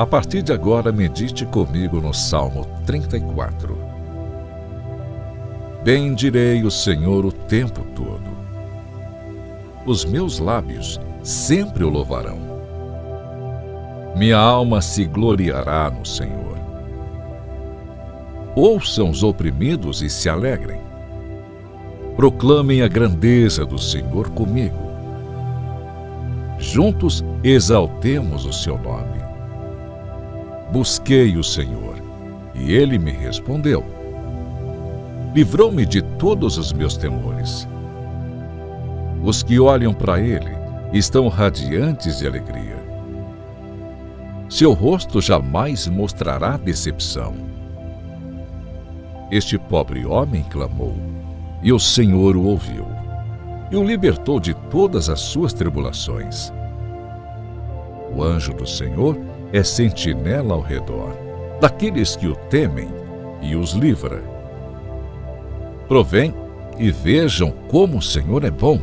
A partir de agora, medite comigo no Salmo 34. Bendirei o Senhor o tempo todo. Os meus lábios sempre o louvarão. Minha alma se gloriará no Senhor. Ouçam os oprimidos e se alegrem. Proclamem a grandeza do Senhor comigo. Juntos exaltemos o seu nome. Busquei o Senhor, e ele me respondeu. Livrou-me de todos os meus temores. Os que olham para ele estão radiantes de alegria. Seu rosto jamais mostrará decepção. Este pobre homem clamou, e o Senhor o ouviu, e o libertou de todas as suas tribulações. O anjo do Senhor é sentinela ao redor daqueles que o temem e os livra. Provém e vejam como o Senhor é bom.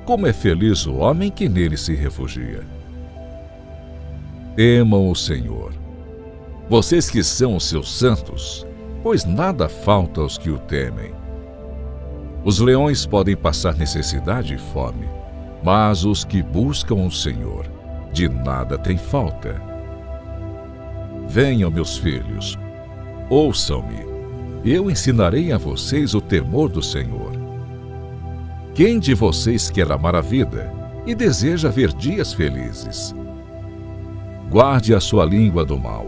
Como é feliz o homem que nele se refugia. Temam o Senhor, vocês que são os seus santos, pois nada falta aos que o temem. Os leões podem passar necessidade e fome, mas os que buscam o Senhor, de nada tem falta. Venham, meus filhos, ouçam-me, eu ensinarei a vocês o temor do Senhor. Quem de vocês quer amar a vida e deseja ver dias felizes? Guarde a sua língua do mal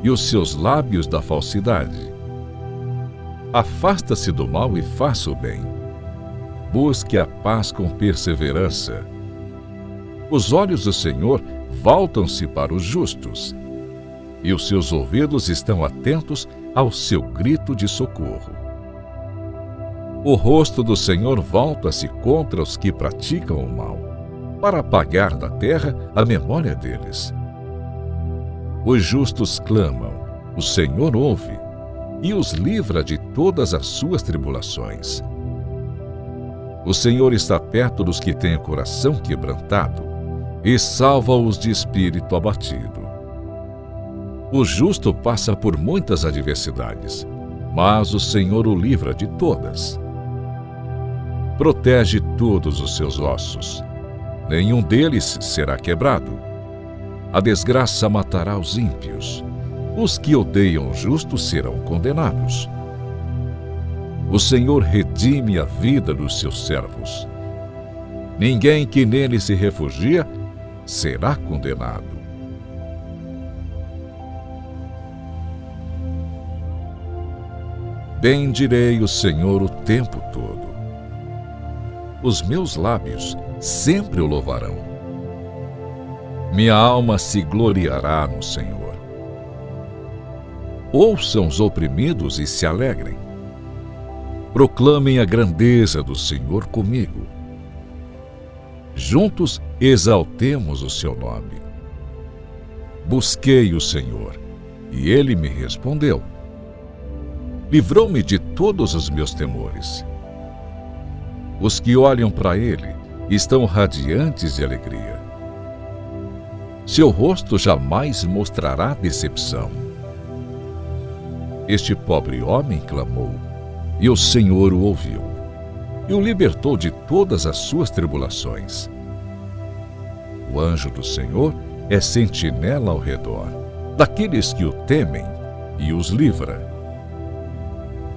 e os seus lábios da falsidade. Afasta-se do mal e faça o bem. Busque a paz com perseverança. Os olhos do Senhor voltam-se para os justos, e os seus ouvidos estão atentos ao seu grito de socorro. O rosto do Senhor volta-se contra os que praticam o mal, para apagar da terra a memória deles. Os justos clamam, o Senhor ouve, e os livra de todas as suas tribulações. O Senhor está perto dos que têm o coração quebrantado, e salva-os de espírito abatido. O justo passa por muitas adversidades, mas o Senhor o livra de todas. Protege todos os seus ossos, nenhum deles será quebrado. A desgraça matará os ímpios, os que odeiam o justo serão condenados. O Senhor redime a vida dos seus servos. Ninguém que nele se refugia será condenado. Bendirei o Senhor o tempo todo. Os meus lábios sempre o louvarão. Minha alma se gloriará no Senhor. Ouçam os oprimidos e se alegrem. Proclamem a grandeza do Senhor comigo. Juntos exaltemos o seu nome. Busquei o Senhor, e ele me respondeu. Livrou-me de todos os meus temores. Os que olham para ele estão radiantes de alegria. Seu rosto jamais mostrará decepção. Este pobre homem clamou, e o Senhor o ouviu, e o libertou de todas as suas tribulações. O anjo do Senhor é sentinela ao redor daqueles que o temem e os livra.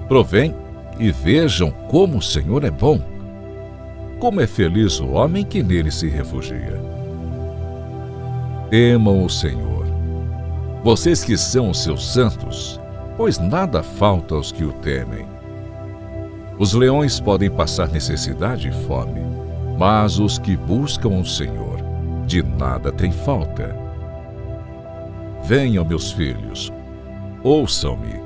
Provém e vejam como o Senhor é bom. Como é feliz o homem que nele se refugia. Temam o Senhor, vocês que são os seus santos, pois nada falta aos que o temem. Os leões podem passar necessidade e fome, mas os que buscam o Senhor, de nada tem falta. Venham, meus filhos, ouçam-me,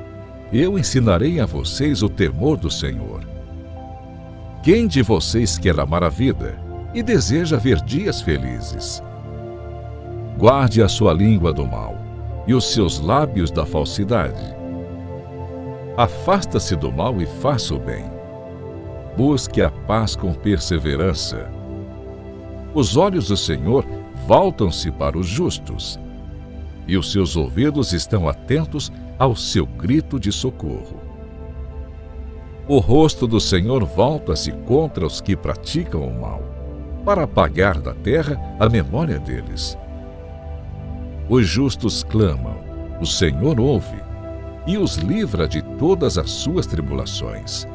eu ensinarei a vocês o temor do Senhor. Quem de vocês quer amar a vida e deseja ver dias felizes? Guarde a sua língua do mal e os seus lábios da falsidade. Afasta-se do mal e faça o bem. Busque a paz com perseverança. Os olhos do Senhor voltam-se para os justos, e os seus ouvidos estão atentos ao seu grito de socorro. O rosto do Senhor volta-se contra os que praticam o mal, para apagar da terra a memória deles. Os justos clamam, o Senhor ouve, e os livra de todas as suas tribulações.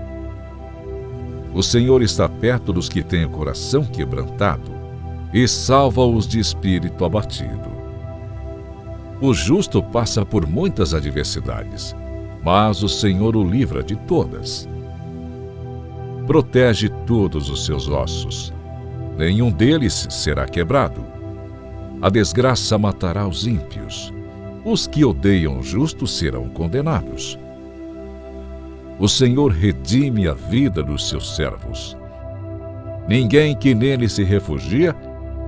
O Senhor está perto dos que têm o coração quebrantado e salva-os de espírito abatido. O justo passa por muitas adversidades, mas o Senhor o livra de todas. Protege todos os seus ossos, nenhum deles será quebrado. A desgraça matará os ímpios, os que odeiam o justo serão condenados. O Senhor redime a vida dos seus servos. Ninguém que nele se refugia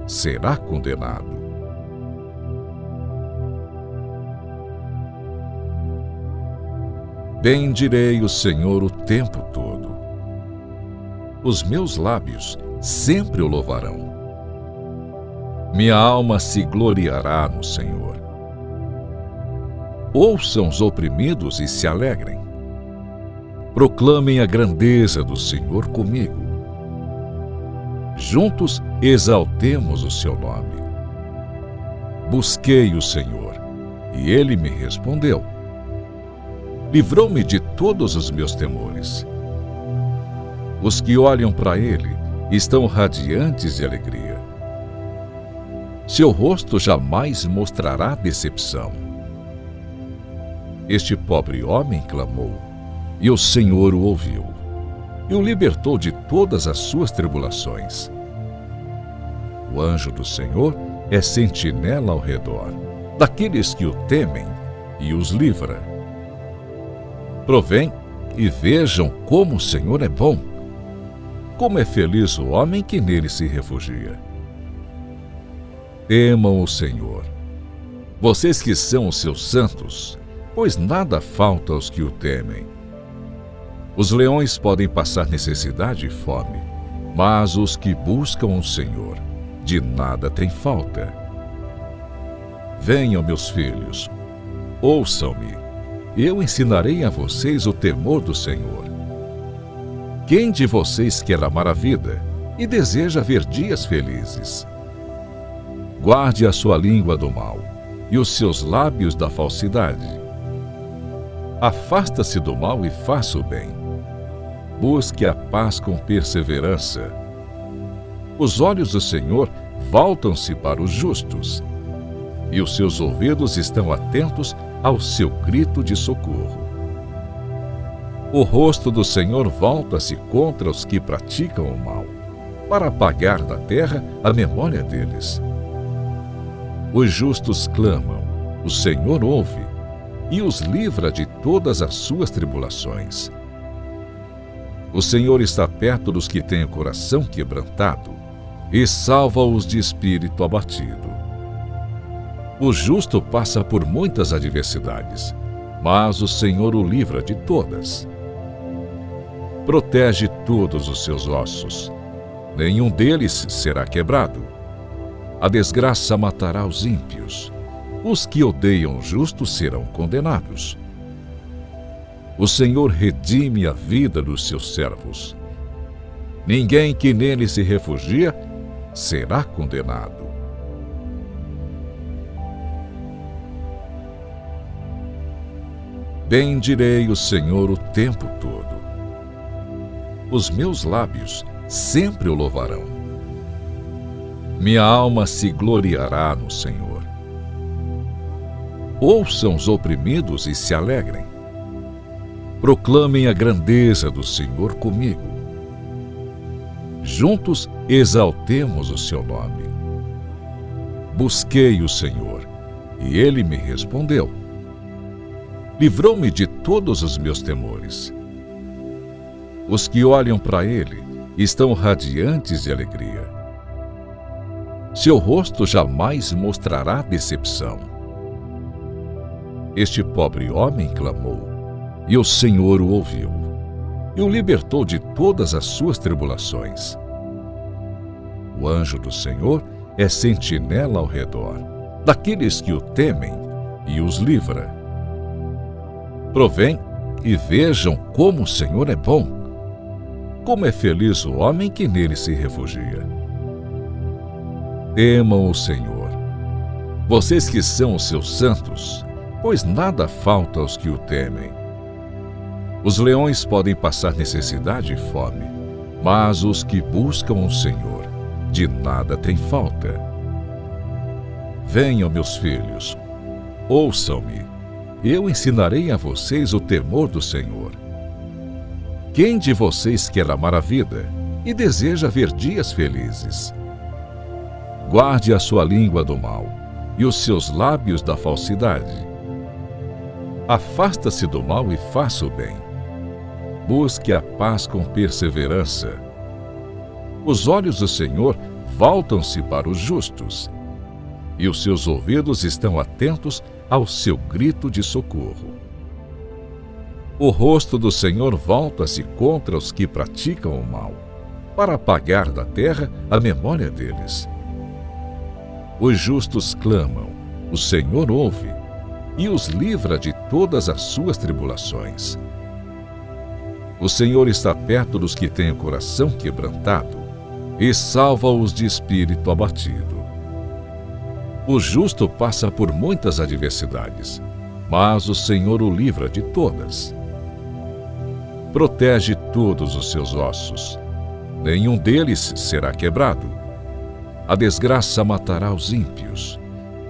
será condenado. Bendirei o Senhor o tempo todo. Os meus lábios sempre o louvarão. Minha alma se gloriará no Senhor. Ouçam os oprimidos e se alegrem. Proclamem a grandeza do Senhor comigo. Juntos exaltemos o seu nome. Busquei o Senhor, e ele me respondeu. Livrou-me de todos os meus temores. Os que olham para ele estão radiantes de alegria. Seu rosto jamais mostrará decepção. Este pobre homem clamou, e o Senhor o ouviu, e o libertou de todas as suas tribulações. O anjo do Senhor é sentinela ao redor daqueles que o temem e os livra. Provém e vejam como o Senhor é bom. Como é feliz o homem que nele se refugia. Temam o Senhor, vocês que são os seus santos, pois nada falta aos que o temem. Os leões podem passar necessidade e fome, mas os que buscam o Senhor, de nada têm falta. Venham, meus filhos, ouçam-me, eu ensinarei a vocês o temor do Senhor. Quem de vocês quer amar a vida e deseja ver dias felizes? Guarde a sua língua do mal e os seus lábios da falsidade. Afasta-se do mal e faça o bem. Busque a paz com perseverança. Os olhos do Senhor voltam-se para os justos, e os seus ouvidos estão atentos ao seu grito de socorro. O rosto do Senhor volta-se contra os que praticam o mal, para apagar da terra a memória deles. Os justos clamam, o Senhor ouve, e os livra de todas as suas tribulações. O Senhor está perto dos que têm o coração quebrantado e salva-os de espírito abatido. O justo passa por muitas adversidades, mas o Senhor o livra de todas. Protege todos os seus ossos, nenhum deles será quebrado. A desgraça matará os ímpios, os que odeiam o justo serão condenados. O Senhor redime a vida dos seus servos. Ninguém que nele se refugia será condenado. Bendirei o Senhor o tempo todo. Os meus lábios sempre o louvarão. Minha alma se gloriará no Senhor. Ouçam os oprimidos e se alegrem. Proclamem a grandeza do Senhor comigo. Juntos exaltemos o seu nome. Busquei o Senhor, e ele me respondeu. Livrou-me de todos os meus temores. Os que olham para ele estão radiantes de alegria. Seu rosto jamais mostrará decepção. Este pobre homem clamou, e o Senhor o ouviu, e o libertou de todas as suas tribulações. O anjo do Senhor é sentinela ao redor daqueles que o temem e os livra. Provém e vejam como o Senhor é bom. Como é feliz o homem que nele se refugia. Temam o Senhor, vocês que são os seus santos, pois nada falta aos que o temem. Os leões podem passar necessidade e fome, mas os que buscam o Senhor, de nada têm falta. Venham, meus filhos, ouçam-me, eu ensinarei a vocês o temor do Senhor. Quem de vocês quer amar a vida e deseja ver dias felizes? Guarde a sua língua do mal e os seus lábios da falsidade. Afasta-se do mal e faça o bem. Busque a paz com perseverança. Os olhos do Senhor voltam-se para os justos, e os seus ouvidos estão atentos ao seu grito de socorro. O rosto do Senhor volta-se contra os que praticam o mal, para apagar da terra a memória deles. Os justos clamam, o Senhor ouve, e os livra de todas as suas tribulações. O Senhor está perto dos que têm o coração quebrantado, e salva-os de espírito abatido. O justo passa por muitas adversidades, mas o Senhor o livra de todas. Protege todos os seus ossos, nenhum deles será quebrado. A desgraça matará os ímpios,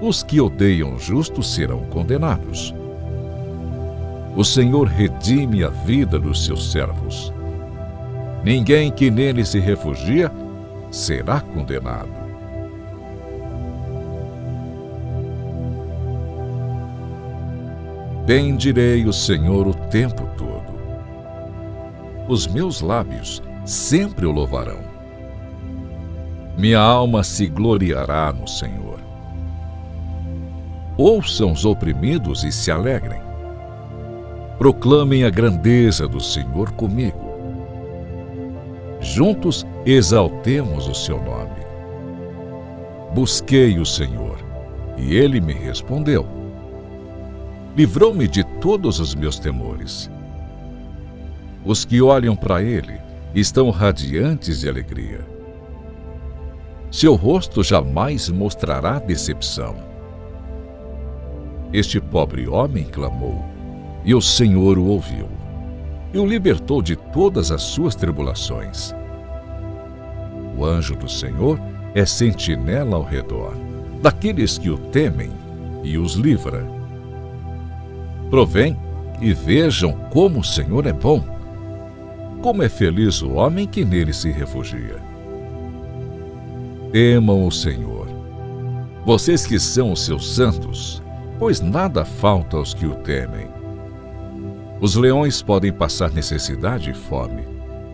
os que odeiam o justo serão condenados. O Senhor redime a vida dos seus servos. Ninguém que nele se refugia será condenado. Bendirei o Senhor o tempo todo. Os meus lábios sempre o louvarão. Minha alma se gloriará no Senhor. Ouçam os oprimidos e se alegrem. Proclamem a grandeza do Senhor comigo. Juntos exaltemos o seu nome. Busquei o Senhor, e ele me respondeu. Livrou-me de todos os meus temores. Os que olham para ele estão radiantes de alegria. Seu rosto jamais mostrará decepção. Este pobre homem clamou, e o Senhor o ouviu, e o libertou de todas as suas tribulações. O anjo do Senhor é sentinela ao redor daqueles que o temem e os livra. Provém e vejam como o Senhor é bom. Como é feliz o homem que nele se refugia. Temam o Senhor, vocês que são os seus santos, pois nada falta aos que o temem. Os leões podem passar necessidade e fome,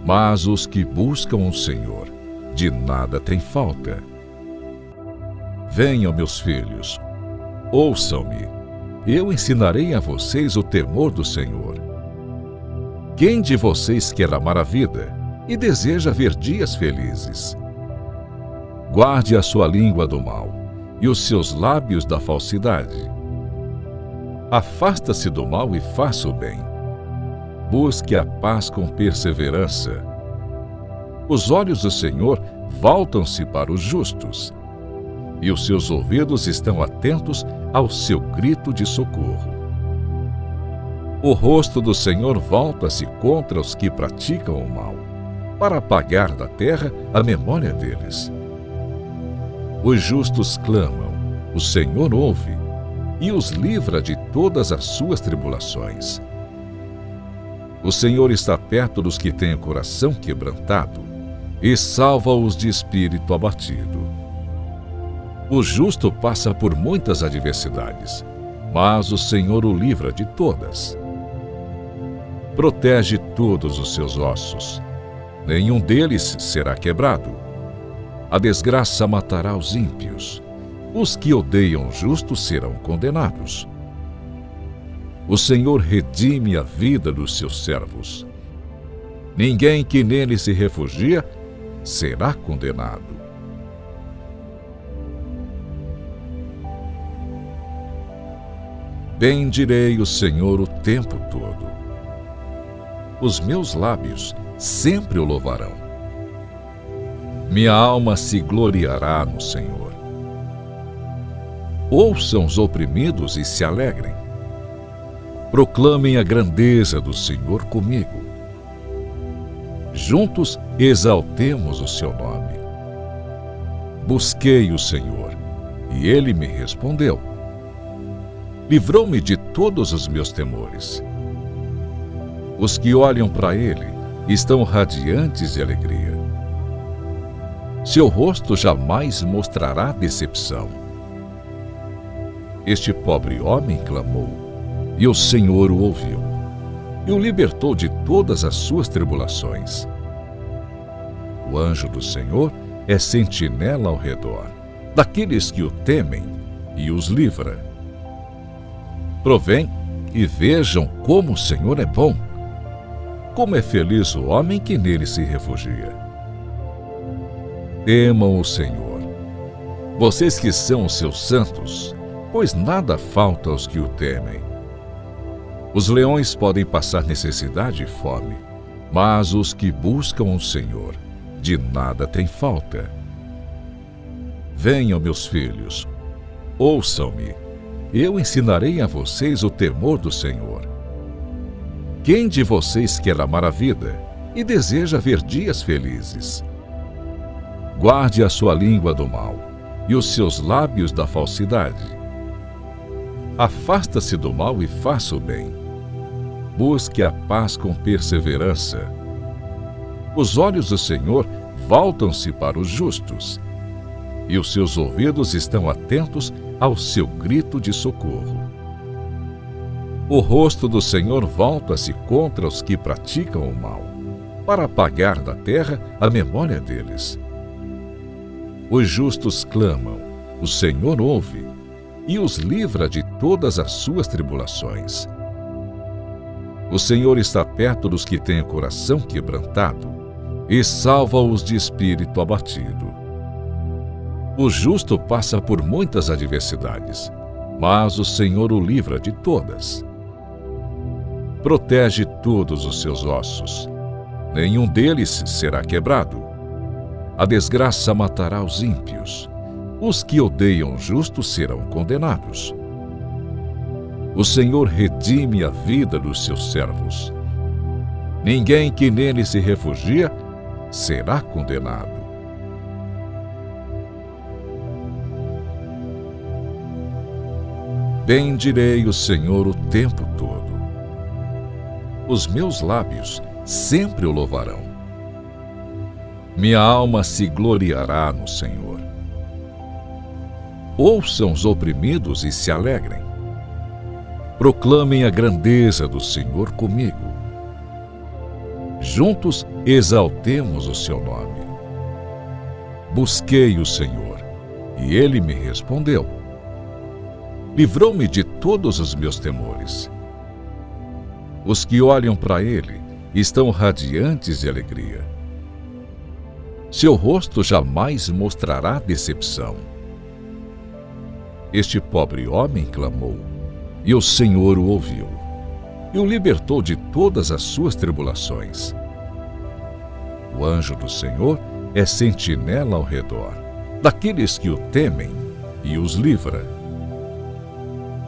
mas os que buscam o Senhor, de nada têm falta. Venham, meus filhos, ouçam-me, eu ensinarei a vocês o temor do Senhor. Quem de vocês quer amar a vida e deseja ver dias felizes? Guarde a sua língua do mal e os seus lábios da falsidade. Afasta-se do mal e faça o bem. Busque a paz com perseverança. Os olhos do Senhor voltam-se para os justos, e os seus ouvidos estão atentos ao seu grito de socorro. O rosto do Senhor volta-se contra os que praticam o mal, para apagar da terra a memória deles. Os justos clamam, o Senhor ouve, e os livra de todas as suas tribulações. O Senhor está perto dos que têm o coração quebrantado, e salva-os de espírito abatido. O justo passa por muitas adversidades, mas o Senhor o livra de todas. Protege todos os seus ossos, nenhum deles será quebrado. A desgraça matará os ímpios, os que odeiam o justo serão condenados. O Senhor redime a vida dos seus servos. Ninguém que nele se refugia será condenado. Bendirei o Senhor o tempo todo. Os meus lábios sempre o louvarão. Minha alma se gloriará no Senhor. Ouçam os oprimidos e se alegrem. Proclamem a grandeza do Senhor comigo. Juntos exaltemos o seu nome. Busquei o Senhor, e ele me respondeu. Livrou-me de todos os meus temores. Os que olham para ele estão radiantes de alegria. Seu rosto jamais mostrará decepção. Este pobre homem clamou, e o Senhor o ouviu, e o libertou de todas as suas tribulações. O anjo do Senhor é sentinela ao redor daqueles que o temem e os livra. Provém e vejam como o Senhor é bom. Como é feliz o homem que nele se refugia. Temam o Senhor, vocês que são os seus santos, pois nada falta aos que o temem. Os leões podem passar necessidade e fome, mas os que buscam o Senhor, de nada têm falta. Venham, meus filhos, ouçam-me, eu ensinarei a vocês o temor do Senhor. Quem de vocês quer amar a vida e deseja ver dias felizes? Guarde a sua língua do mal e os seus lábios da falsidade. Afasta-se do mal e faça o bem. Busque a paz com perseverança. Os olhos do Senhor voltam-se para os justos, e os seus ouvidos estão atentos ao seu grito de socorro. O rosto do Senhor volta-se contra os que praticam o mal, para apagar da terra a memória deles. Os justos clamam, o Senhor ouve, e os livra de todas as suas tribulações. O Senhor está perto dos que têm o coração quebrantado e salva-os de espírito abatido. O justo passa por muitas adversidades, mas o Senhor o livra de todas. Protege todos os seus ossos, nenhum deles será quebrado. A desgraça matará os ímpios, os que odeiam o justo serão condenados. O Senhor redime a vida dos seus servos. Ninguém que nele se refugia será condenado. Bendirei o Senhor o tempo todo. Os meus lábios sempre o louvarão. Minha alma se gloriará no Senhor. Ouçam os oprimidos e se alegrem. Proclamem a grandeza do Senhor comigo. Juntos exaltemos o seu nome. Busquei o Senhor, e ele me respondeu. Livrou-me de todos os meus temores. Os que olham para ele estão radiantes de alegria. Seu rosto jamais mostrará decepção. Este pobre homem clamou, e o Senhor o ouviu, e o libertou de todas as suas tribulações. O anjo do Senhor é sentinela ao redor daqueles que o temem e os livra.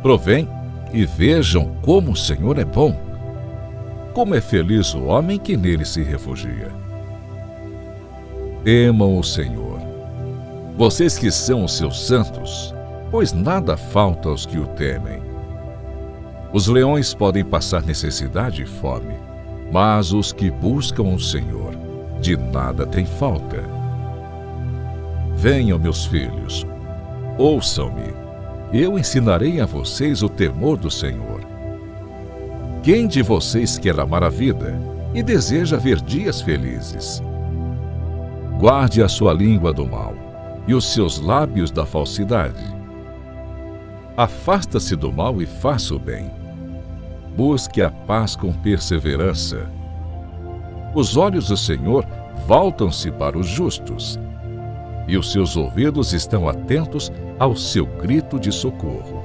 Provém e vejam como o Senhor é bom. Como é feliz o homem que nele se refugia. Temam o Senhor, vocês que são os seus santos, pois nada falta aos que o temem. Os leões podem passar necessidade e fome, mas os que buscam o Senhor, de nada têm falta. Venham, meus filhos, ouçam-me, eu ensinarei a vocês o temor do Senhor. Quem de vocês quer amar a vida e deseja ver dias felizes? Guarde a sua língua do mal e os seus lábios da falsidade. Afasta-se do mal e faça o bem. Busque a paz com perseverança. Os olhos do Senhor voltam-se para os justos, e os seus ouvidos estão atentos ao seu grito de socorro.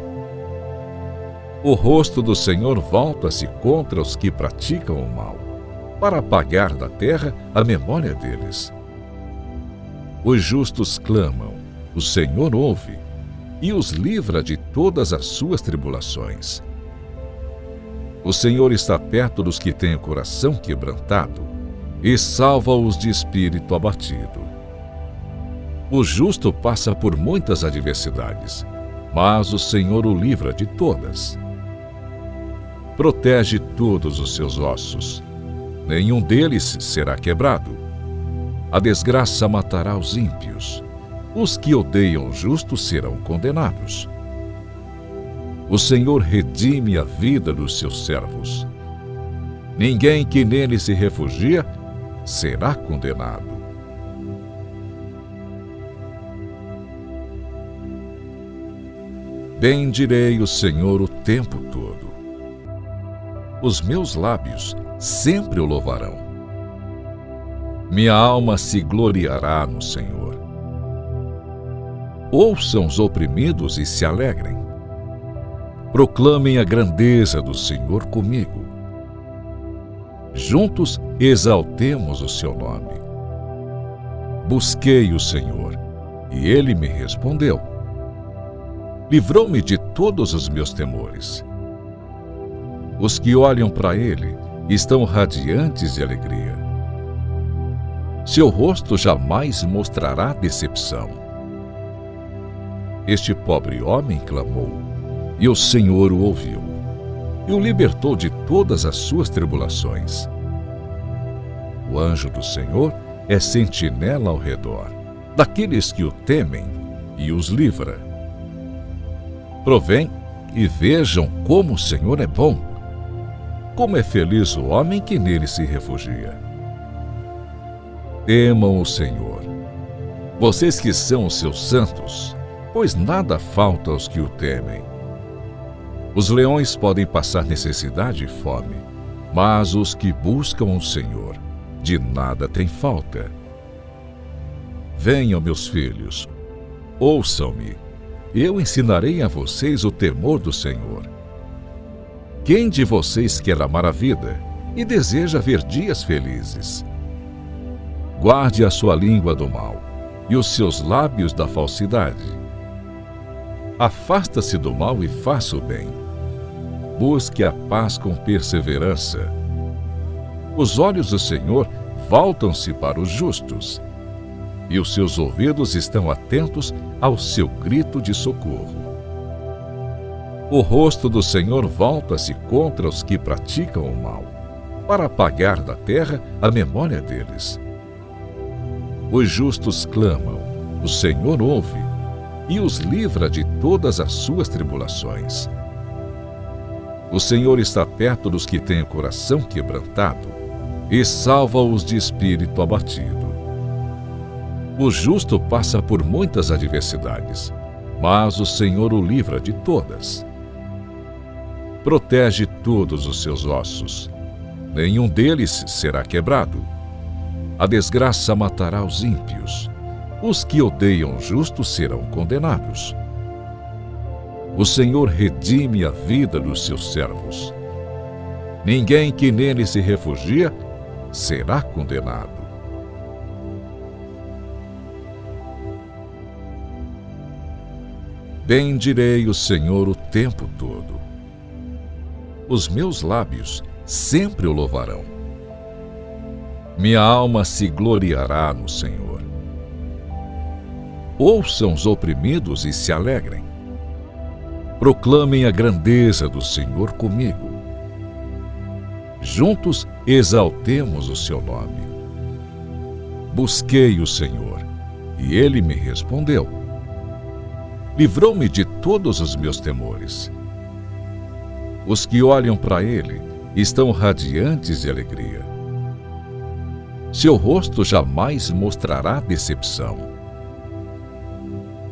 O rosto do Senhor volta-se contra os que praticam o mal, para apagar da terra a memória deles. Os justos clamam, o Senhor ouve, e os livra de todas as suas tribulações. O Senhor está perto dos que têm o coração quebrantado e salva-os de espírito abatido. O justo passa por muitas adversidades, mas o Senhor o livra de todas. Protege todos os seus ossos, nenhum deles será quebrado. A desgraça matará os ímpios, os que odeiam o justo serão condenados. O Senhor redime a vida dos seus servos. Ninguém que nele se refugia será condenado. Bendirei o Senhor o tempo todo. Os meus lábios sempre o louvarão. Minha alma se gloriará no Senhor. Ouçam os oprimidos e se alegrem. Proclamem a grandeza do Senhor comigo. Juntos exaltemos o seu nome. Busquei o Senhor, e ele me respondeu. Livrou-me de todos os meus temores. Os que olham para ele estão radiantes de alegria. Seu rosto jamais mostrará decepção. Este pobre homem clamou, e o Senhor o ouviu, e o libertou de todas as suas tribulações. O anjo do Senhor é sentinela ao redor daqueles que o temem e os livra. Provém e vejam como o Senhor é bom. Como é feliz o homem que nele se refugia. Temam o Senhor, vocês que são os seus santos, pois nada falta aos que o temem. Os leões podem passar necessidade e fome, mas os que buscam o Senhor, de nada têm falta. Venham, meus filhos, ouçam-me, eu ensinarei a vocês o temor do Senhor. Quem de vocês quer amar a vida e deseja ver dias felizes? Guarde a sua língua do mal e os seus lábios da falsidade. Afasta-se do mal e faça o bem. Busque a paz com perseverança. Os olhos do Senhor voltam-se para os justos, e os seus ouvidos estão atentos ao seu grito de socorro. O rosto do Senhor volta-se contra os que praticam o mal, para apagar da terra a memória deles. Os justos clamam, o Senhor ouve, e os livra de todas as suas tribulações. O Senhor está perto dos que têm o coração quebrantado e salva-os de espírito abatido. O justo passa por muitas adversidades, mas o Senhor o livra de todas. Protege todos os seus ossos, nenhum deles será quebrado. A desgraça matará os ímpios, os que odeiam o justo serão condenados. O Senhor redime a vida dos seus servos. Ninguém que nele se refugia será condenado. Bendirei o Senhor o tempo todo. Os meus lábios sempre o louvarão. Minha alma se gloriará no Senhor. Ouçam os oprimidos e se alegrem. Proclamem a grandeza do Senhor comigo. Juntos exaltemos o seu nome. Busquei o Senhor, e ele me respondeu. Livrou-me de todos os meus temores. Os que olham para ele estão radiantes de alegria. Seu rosto jamais mostrará decepção.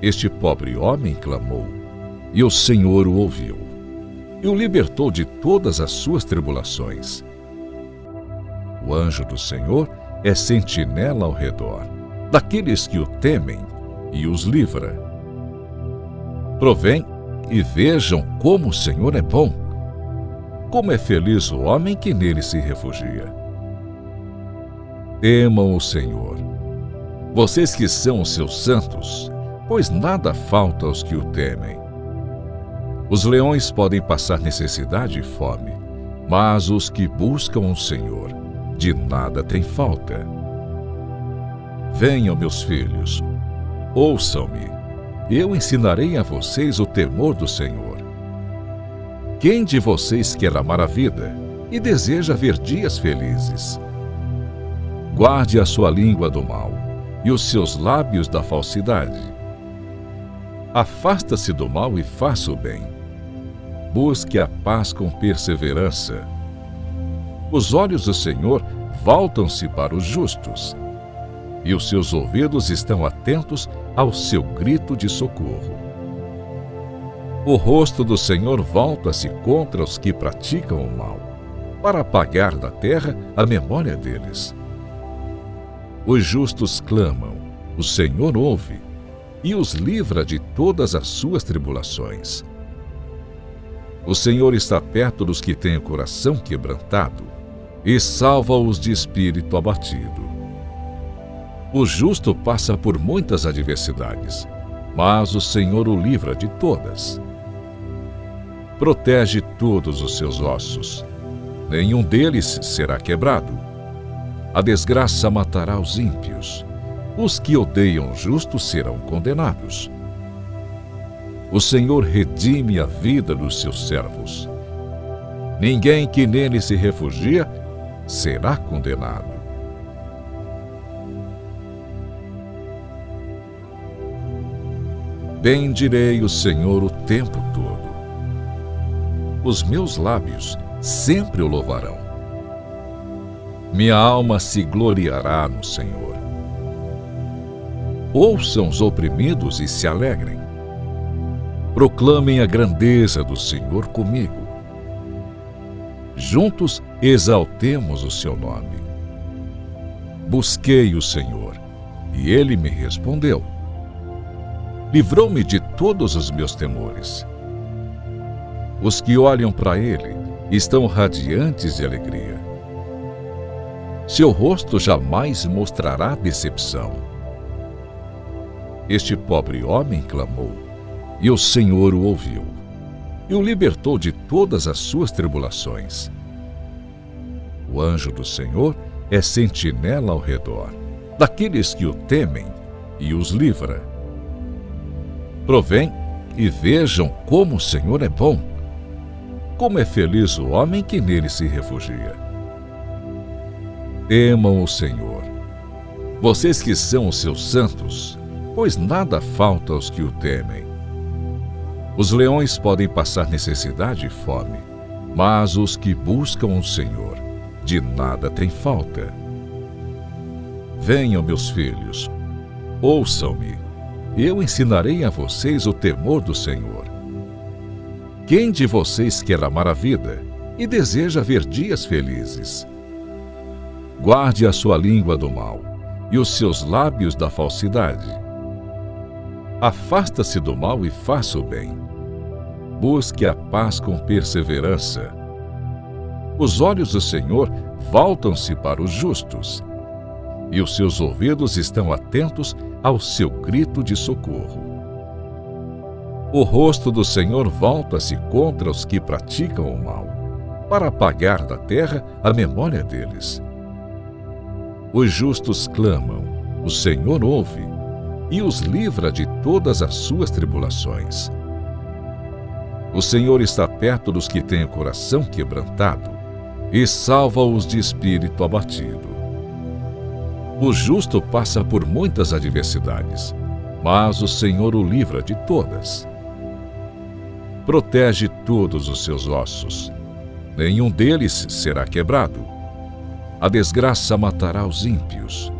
Este pobre homem clamou, e o Senhor o ouviu, e o libertou de todas as suas tribulações. O anjo do Senhor é sentinela ao redor daqueles que o temem e os livra. Provém e vejam como o Senhor é bom. Como é feliz o homem que nele se refugia. Temam o Senhor, vocês que são os seus santos, pois nada falta aos que o temem. Os leões podem passar necessidade e fome, mas os que buscam o Senhor, de nada têm falta. Venham, meus filhos, ouçam-me, eu ensinarei a vocês o temor do Senhor. Quem de vocês quer amar a vida e deseja ver dias felizes? Guarde a sua língua do mal e os seus lábios da falsidade. Afasta-se do mal e faça o bem. Busque a paz com perseverança. Os olhos do Senhor voltam-se para os justos, e os seus ouvidos estão atentos ao seu grito de socorro. O rosto do Senhor volta-se contra os que praticam o mal, para apagar da terra a memória deles. Os justos clamam, o Senhor ouve, e os livra de todas as suas tribulações. O Senhor está perto dos que têm o coração quebrantado, e salva-os de espírito abatido. O justo passa por muitas adversidades, mas o Senhor o livra de todas. Protege todos os seus ossos, nenhum deles será quebrado. A desgraça matará os ímpios, os que odeiam o justo serão condenados. O Senhor redime a vida dos seus servos. Ninguém que nele se refugia será condenado. Bendirei o Senhor o tempo todo. Os meus lábios sempre o louvarão. Minha alma se gloriará no Senhor. Ouçam os oprimidos e se alegrem. Proclamem a grandeza do Senhor comigo. Juntos exaltemos o seu nome. Busquei o Senhor, e ele me respondeu. Livrou-me de todos os meus temores. Os que olham para ele estão radiantes de alegria. Seu rosto jamais mostrará decepção. Este pobre homem clamou, e o Senhor o ouviu, e o libertou de todas as suas tribulações. O anjo do Senhor é sentinela ao redor daqueles que o temem e os livra. Provém e vejam como o Senhor é bom. Como é feliz o homem que nele se refugia. Temam o Senhor, vocês que são os seus santos, pois nada falta aos que o temem. Os leões podem passar necessidade e fome, mas os que buscam o Senhor, de nada têm falta. Venham, meus filhos, ouçam-me, eu ensinarei a vocês o temor do Senhor. Quem de vocês quer amar a vida e deseja ver dias felizes? Guarde a sua língua do mal e os seus lábios da falsidade. Afasta-se do mal e faça o bem. Busque a paz com perseverança. Os olhos do Senhor voltam-se para os justos, e os seus ouvidos estão atentos ao seu grito de socorro. O rosto do Senhor volta-se contra os que praticam o mal, para apagar da terra a memória deles. Os justos clamam, o Senhor ouve, e os livra de todas as suas tribulações. O Senhor está perto dos que têm o coração quebrantado, e salva-os de espírito abatido. O justo passa por muitas adversidades, mas o Senhor o livra de todas. Protege todos os seus ossos, nenhum deles será quebrado. A desgraça matará os ímpios,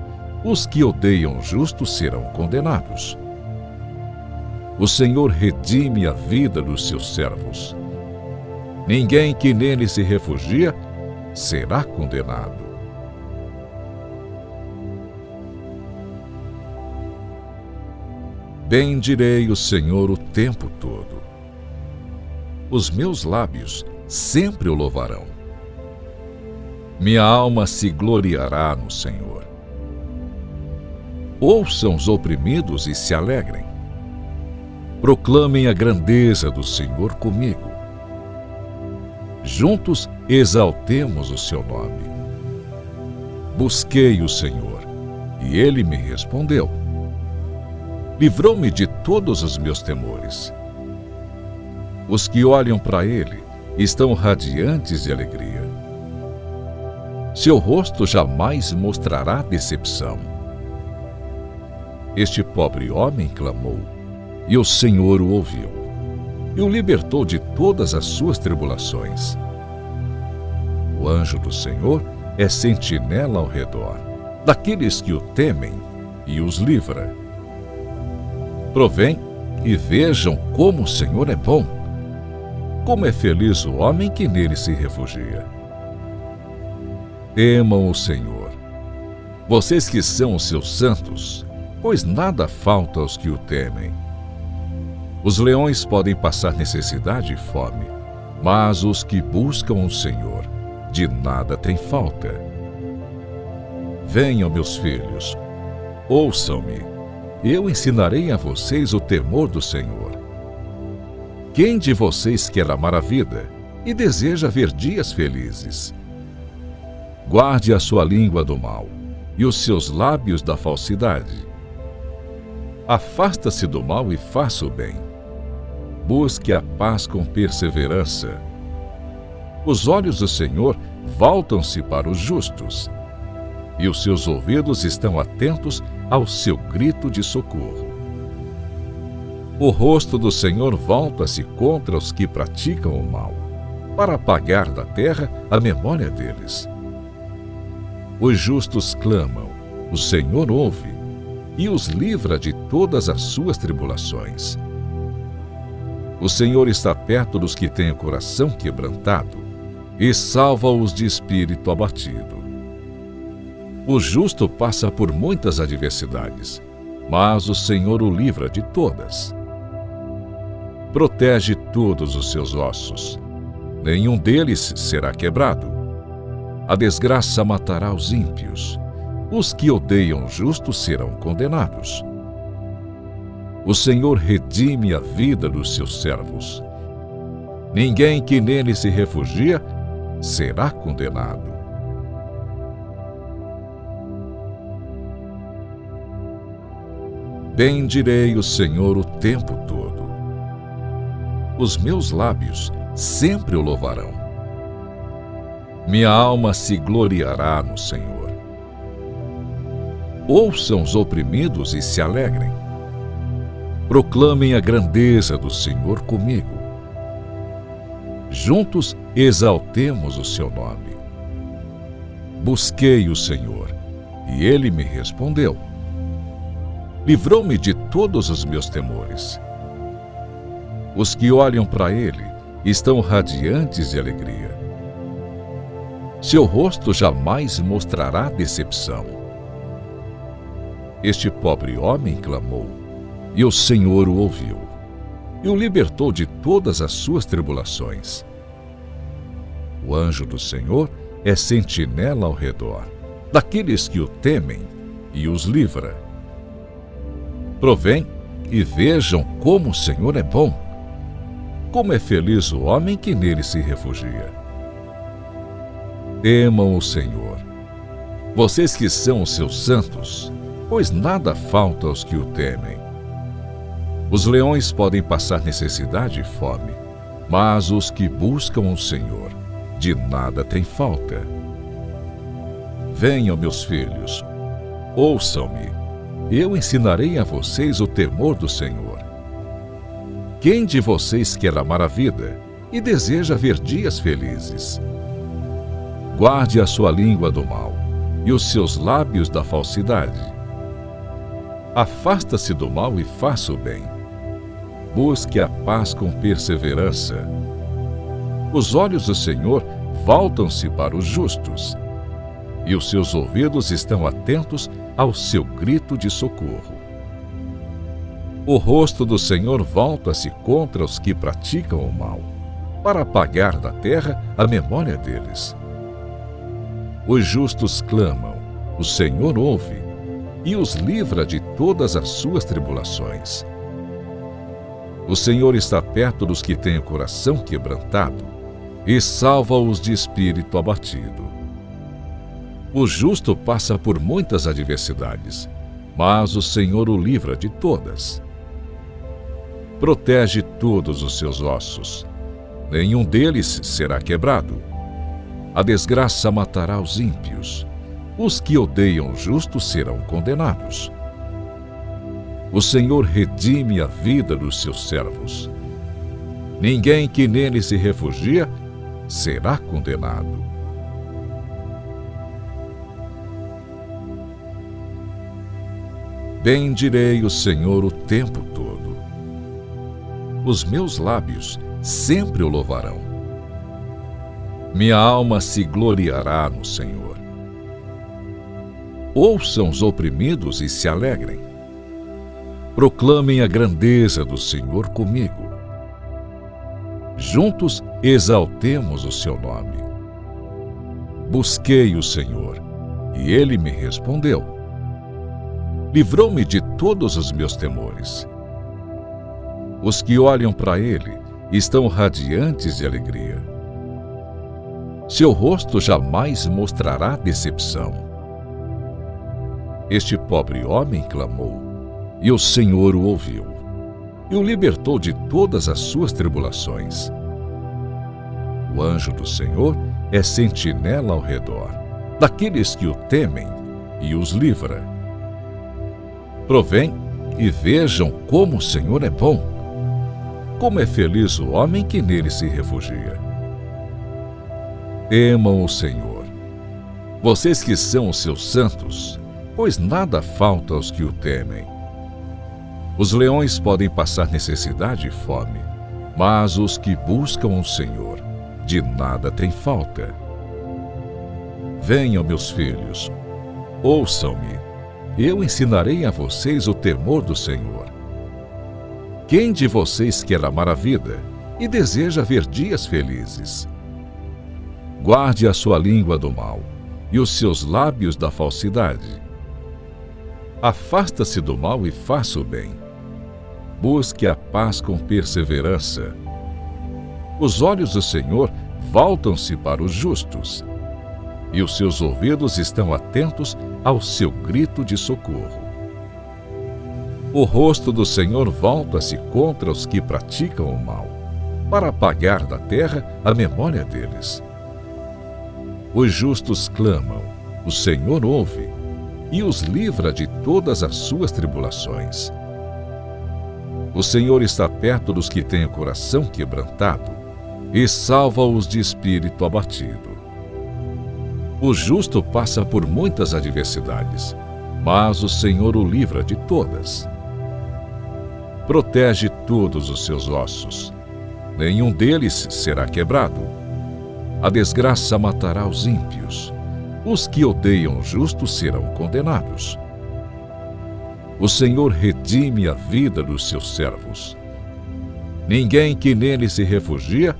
os que odeiam o justo serão condenados. O Senhor redime a vida dos seus servos. Ninguém que nele se refugia será condenado. Bendirei o Senhor o tempo todo. Os meus lábios sempre o louvarão. Minha alma se gloriará no Senhor. Ouçam os oprimidos e se alegrem. Proclamem a grandeza do Senhor comigo. Juntos exaltemos o seu nome. Busquei o Senhor, e ele me respondeu. Livrou-me de todos os meus temores. Os que olham para ele estão radiantes de alegria. Seu rosto jamais mostrará decepção. Este pobre homem clamou, e o Senhor o ouviu, e o libertou de todas as suas tribulações. O anjo do Senhor é sentinela ao redor daqueles que o temem e os livra. Provém e vejam como o Senhor é bom. Como é feliz o homem que nele se refugia. Temam o Senhor, vocês que são os seus santos, pois nada falta aos que o temem. Os leões podem passar necessidade e fome, mas os que buscam o Senhor, de nada têm falta. Venham, meus filhos, ouçam-me, eu ensinarei a vocês o temor do Senhor. Quem de vocês quer amar a vida e deseja ver dias felizes? Guarde a sua língua do mal e os seus lábios da falsidade. Afasta-se do mal e faça o bem. Busque a paz com perseverança. Os olhos do Senhor voltam-se para os justos, e os seus ouvidos estão atentos ao seu grito de socorro. O rosto do Senhor volta-se contra os que praticam o mal, para apagar da terra a memória deles. Os justos clamam, o Senhor ouve, e os livra de todas as suas tribulações. O Senhor está perto dos que têm o coração quebrantado, e salva-os de espírito abatido. O justo passa por muitas adversidades, mas o Senhor o livra de todas. Protege todos os seus ossos, nenhum deles será quebrado. A desgraça matará os ímpios, os que odeiam o justo serão condenados. O Senhor redime a vida dos seus servos. Ninguém que nele se refugia será condenado. Bendirei o Senhor o tempo todo. Os meus lábios sempre o louvarão. Minha alma se gloriará no Senhor. Ouçam os oprimidos e se alegrem. Proclamem a grandeza do Senhor comigo. Juntos exaltemos o seu nome. Busquei o Senhor, e ele me respondeu. Livrou-me de todos os meus temores. Os que olham para ele estão radiantes de alegria. Seu rosto jamais mostrará decepção. Este pobre homem clamou, e o Senhor o ouviu, e o libertou de todas as suas tribulações. O anjo do Senhor é sentinela ao redor daqueles que o temem e os livra. Provém e vejam como o Senhor é bom. Como é feliz o homem que nele se refugia. Temam o Senhor, vocês que são os seus santos, pois nada falta aos que o temem. Os leões podem passar necessidade e fome, mas os que buscam o Senhor, de nada têm falta. Venham, meus filhos, ouçam-me, eu ensinarei a vocês o temor do Senhor. Quem de vocês quer amar a vida e deseja ver dias felizes? Guarde a sua língua do mal e os seus lábios da falsidade. Afasta-se do mal e faça o bem. Busque a paz com perseverança. Os olhos do Senhor voltam-se para os justos, e os seus ouvidos estão atentos ao seu grito de socorro. O rosto do Senhor volta-se contra os que praticam o mal, para apagar da terra a memória deles. Os justos clamam, o Senhor ouve, e os livra de todas as suas tribulações. O Senhor está perto dos que têm o coração quebrantado e salva-os de espírito abatido. O justo passa por muitas adversidades, mas o Senhor o livra de todas. Protege todos os seus ossos, nenhum deles será quebrado. A desgraça matará os ímpios, os que odeiam o justo serão condenados. O Senhor redime a vida dos seus servos. Ninguém que nele se refugia será condenado. Bendirei o Senhor o tempo todo. Os meus lábios sempre o louvarão. Minha alma se gloriará no Senhor. Ouçam os oprimidos e se alegrem. Proclamem a grandeza do Senhor comigo. Juntos exaltemos o seu nome. Busquei o Senhor, e ele me respondeu. Livrou-me de todos os meus temores. Os que olham para ele estão radiantes de alegria. Seu rosto jamais mostrará decepção. Este pobre homem clamou, e o Senhor o ouviu, e o libertou de todas as suas tribulações. O anjo do Senhor é sentinela ao redor daqueles que o temem e os livra. Provém e vejam como o Senhor é bom. Como é feliz o homem que nele se refugia. Temam o Senhor, vocês que são os seus santos, pois nada falta aos que o temem. Os leões podem passar necessidade e fome, mas os que buscam o Senhor, de nada têm falta. Venham, meus filhos, ouçam-me, eu ensinarei a vocês o temor do Senhor. Quem de vocês quer amar a vida e deseja ver dias felizes? Guarde a sua língua do mal e os seus lábios da falsidade. Afasta-se do mal e faça o bem. Busque a paz com perseverança. Os olhos do Senhor voltam-se para os justos, e os seus ouvidos estão atentos ao seu grito de socorro. O rosto do Senhor volta-se contra os que praticam o mal, para apagar da terra a memória deles. Os justos clamam, o Senhor ouve, e os livra de todas as suas tribulações. O Senhor está perto dos que têm o coração quebrantado e salva-os de espírito abatido. O justo passa por muitas adversidades, mas o Senhor o livra de todas. Protege todos os seus ossos, nenhum deles será quebrado. A desgraça matará os ímpios, os que odeiam o justo serão condenados. O Senhor redime a vida dos seus servos. Ninguém que nele se refugia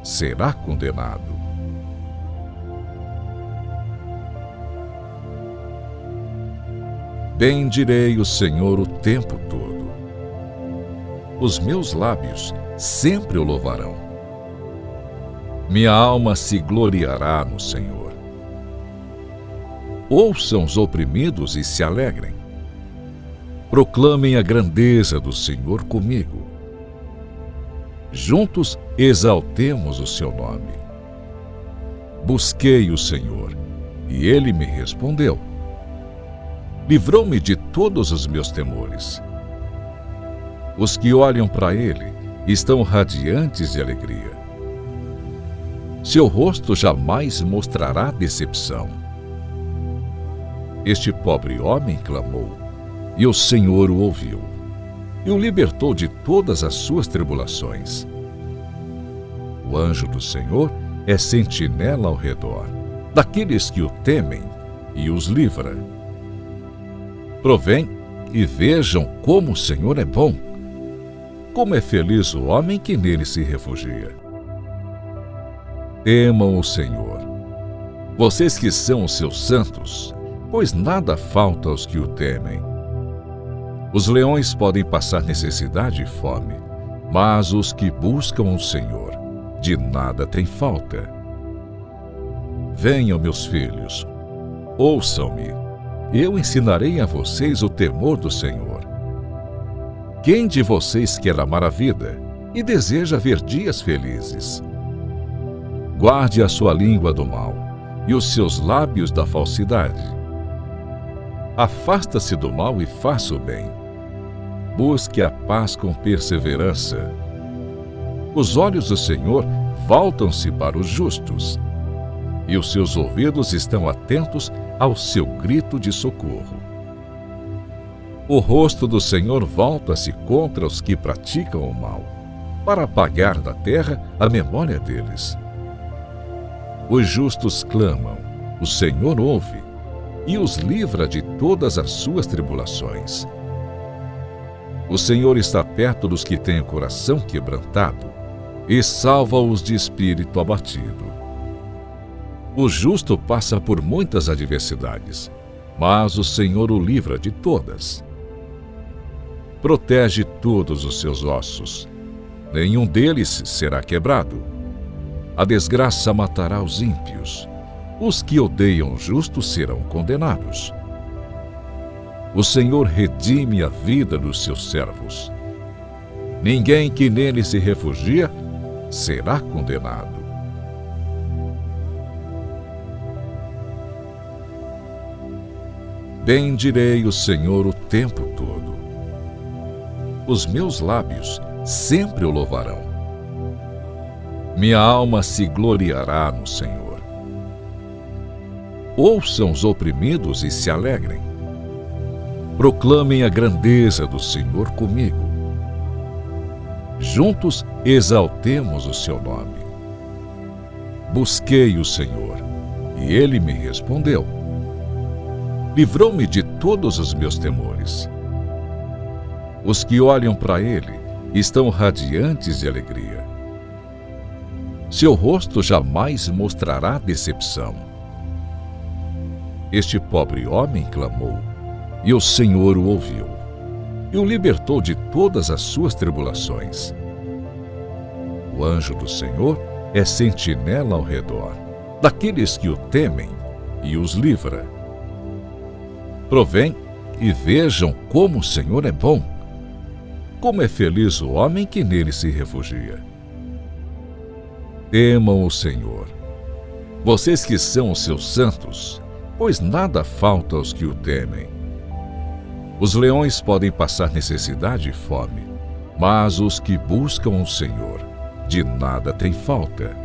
será condenado. Bendirei o Senhor o tempo todo. Os meus lábios sempre o louvarão. Minha alma se gloriará no Senhor. Ouçam os oprimidos e se alegrem. Proclamem a grandeza do Senhor comigo. Juntos exaltemos o seu nome. Busquei o Senhor, e ele me respondeu. Livrou-me de todos os meus temores. Os que olham para ele estão radiantes de alegria. Seu rosto jamais mostrará decepção. Este pobre homem clamou, e o Senhor o ouviu, e o libertou de todas as suas tribulações. O anjo do Senhor é sentinela ao redor daqueles que o temem e os livra. Provém e vejam como o Senhor é bom. Como é feliz o homem que nele se refugia. Temam o Senhor, vocês que são os seus santos, pois nada falta aos que o temem. Os leões podem passar necessidade e fome, mas os que buscam o Senhor, de nada têm falta. Venham, meus filhos, ouçam-me, eu ensinarei a vocês o temor do Senhor. Quem de vocês quer amar a vida e deseja ver dias felizes? Guarde a sua língua do mal e os seus lábios da falsidade. Afasta-se do mal e faça o bem. Busque a paz com perseverança. Os olhos do Senhor voltam-se para os justos, e os seus ouvidos estão atentos ao seu grito de socorro. O rosto do Senhor volta-se contra os que praticam o mal, para apagar da terra a memória deles. Os justos clamam, o Senhor ouve, e os livra de todas as suas tribulações. O Senhor está perto dos que têm o coração quebrantado, e salva-os de espírito abatido. O justo passa por muitas adversidades, mas o Senhor o livra de todas. Protege todos os seus ossos, nenhum deles será quebrado. A desgraça matará os ímpios, os que odeiam o justo serão condenados. O Senhor redime a vida dos seus servos. Ninguém que nele se refugia será condenado. Bendirei o Senhor o tempo todo. Os meus lábios sempre o louvarão. Minha alma se gloriará no Senhor. Ouçam os oprimidos e se alegrem. Proclamem a grandeza do Senhor comigo. Juntos exaltemos o seu nome. Busquei o Senhor, e ele me respondeu. Livrou-me de todos os meus temores. Os que olham para ele estão radiantes de alegria. Seu rosto jamais mostrará decepção. Este pobre homem clamou, e o Senhor o ouviu, e o libertou de todas as suas tribulações. O anjo do Senhor é sentinela ao redor daqueles que o temem e os livra. Provém e vejam como o Senhor é bom. Como é feliz o homem que nele se refugia. Temam o Senhor, vocês que são os seus santos, pois nada falta aos que o temem. Os leões podem passar necessidade e fome, mas os que buscam o Senhor, de nada têm falta.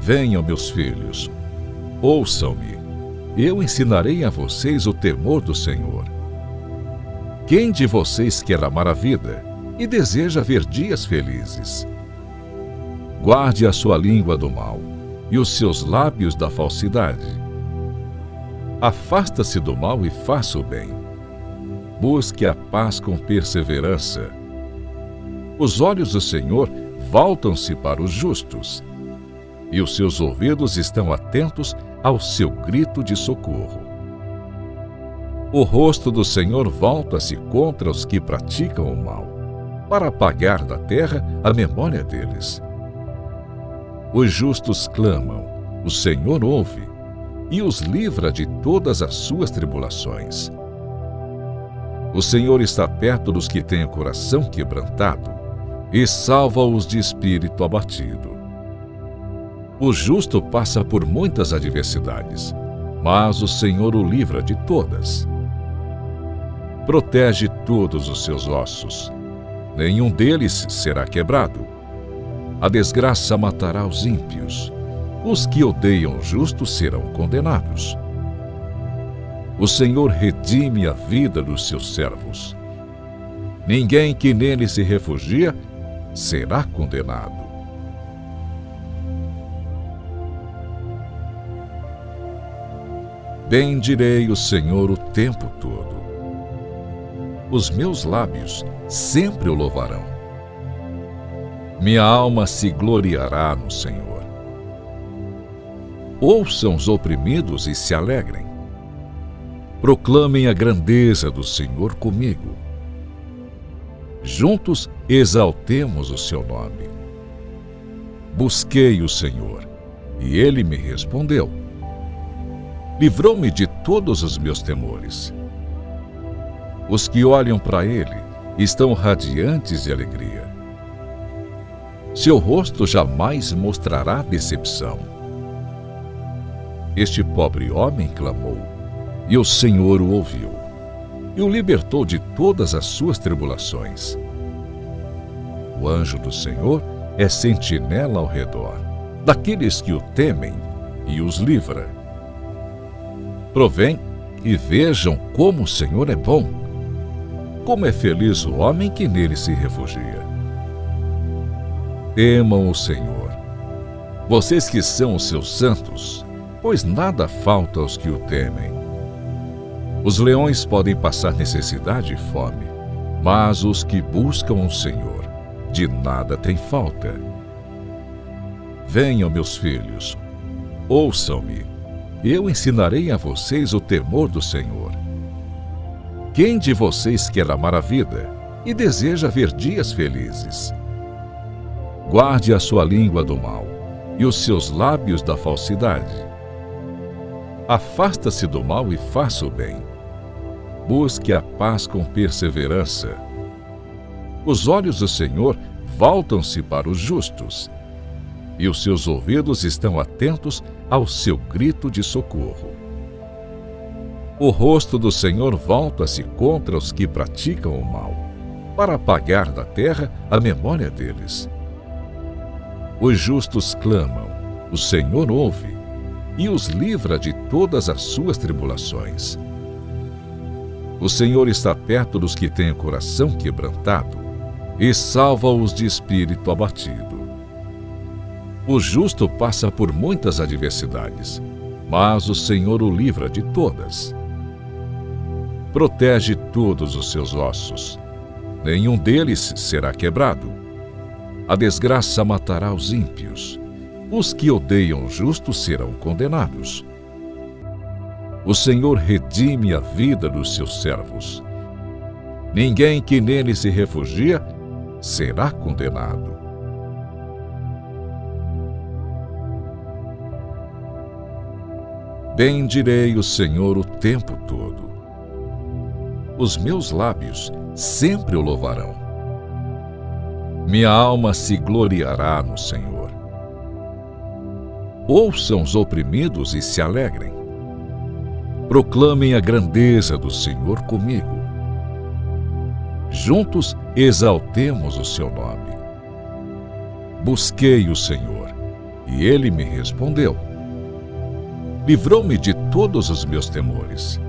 Venham, meus filhos, ouçam-me, eu ensinarei a vocês o temor do Senhor. Quem de vocês quer amar a vida e deseja ver dias felizes? Guarde a sua língua do mal e os seus lábios da falsidade. Afasta-se do mal e faça o bem. Busque a paz com perseverança. Os olhos do Senhor voltam-se para os justos, e os seus ouvidos estão atentos ao seu grito de socorro. O rosto do Senhor volta-se contra os que praticam o mal, para apagar da terra a memória deles. Os justos clamam, o Senhor ouve, e os livra de todas as suas tribulações. O Senhor está perto dos que têm o coração quebrantado, e salva-os de espírito abatido. O justo passa por muitas adversidades, mas o Senhor o livra de todas. Protege todos os seus ossos, nenhum deles será quebrado. A desgraça matará os ímpios, os que odeiam o justo serão condenados. O Senhor redime a vida dos seus servos. Ninguém que nele se refugia será condenado. Bendirei o Senhor o tempo todo. Os meus lábios sempre o louvarão. Minha alma se gloriará no Senhor. Ouçam os oprimidos e se alegrem. Proclamem a grandeza do Senhor comigo. Juntos exaltemos o seu nome. Busquei o Senhor, e ele me respondeu. Livrou-me de todos os meus temores. Os que olham para ele estão radiantes de alegria. Seu rosto jamais mostrará decepção. Este pobre homem clamou, e o Senhor o ouviu, e o libertou de todas as suas tribulações. O anjo do Senhor é sentinela ao redor daqueles que o temem e os livra. Provém e vejam como o Senhor é bom. Como é feliz o homem que nele se refugia. Temam o Senhor, vocês que são os seus santos, pois nada falta aos que o temem. Os leões podem passar necessidade e fome, mas os que buscam o Senhor, de nada têm falta. Venham, meus filhos, ouçam-me, eu ensinarei a vocês o temor do Senhor. Quem de vocês quer amar a vida e deseja ver dias felizes? Guarde a sua língua do mal e os seus lábios da falsidade. Afasta-se do mal e faça o bem. Busque a paz com perseverança. Os olhos do Senhor voltam-se para os justos, e os seus ouvidos estão atentos ao seu grito de socorro. O rosto do Senhor volta-se contra os que praticam o mal, para apagar da terra a memória deles. Os justos clamam, o Senhor ouve, e os livra de todas as suas tribulações. O Senhor está perto dos que têm o coração quebrantado e salva-os de espírito abatido. O justo passa por muitas adversidades, mas o Senhor o livra de todas. Protege todos os seus ossos, nenhum deles será quebrado. A desgraça matará os ímpios, os que odeiam o justo serão condenados. O Senhor redime a vida dos seus servos. Ninguém que nele se refugia será condenado. Bendirei o Senhor o tempo todo. Os meus lábios sempre o louvarão. Minha alma se gloriará no Senhor. Ouçam os oprimidos e se alegrem. Proclamem a grandeza do Senhor comigo. Juntos exaltemos o seu nome. Busquei o Senhor, e ele me respondeu. Livrou-me de todos os meus temores.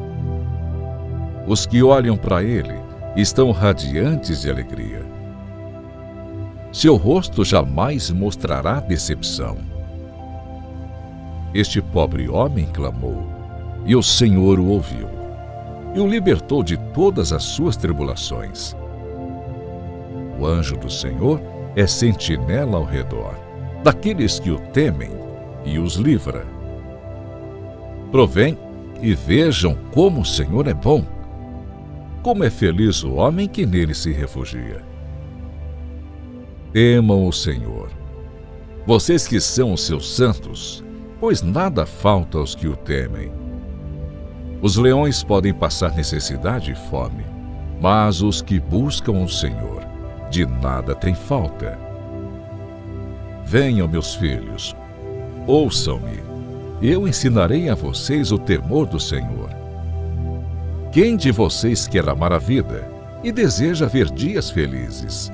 Os que olham para ele estão radiantes de alegria. Seu rosto jamais mostrará decepção. Este pobre homem clamou, e o Senhor o ouviu, e o libertou de todas as suas tribulações. O anjo do Senhor é sentinela ao redor daqueles que o temem e os livra. Provém e vejam como o Senhor é bom. Como é feliz o homem que nele se refugia. Temam o Senhor, vocês que são os seus santos, pois nada falta aos que o temem. Os leões podem passar necessidade e fome, mas os que buscam o Senhor, de nada têm falta. Venham, meus filhos, ouçam-me, eu ensinarei a vocês o temor do Senhor. Quem de vocês quer amar a vida e deseja ver dias felizes?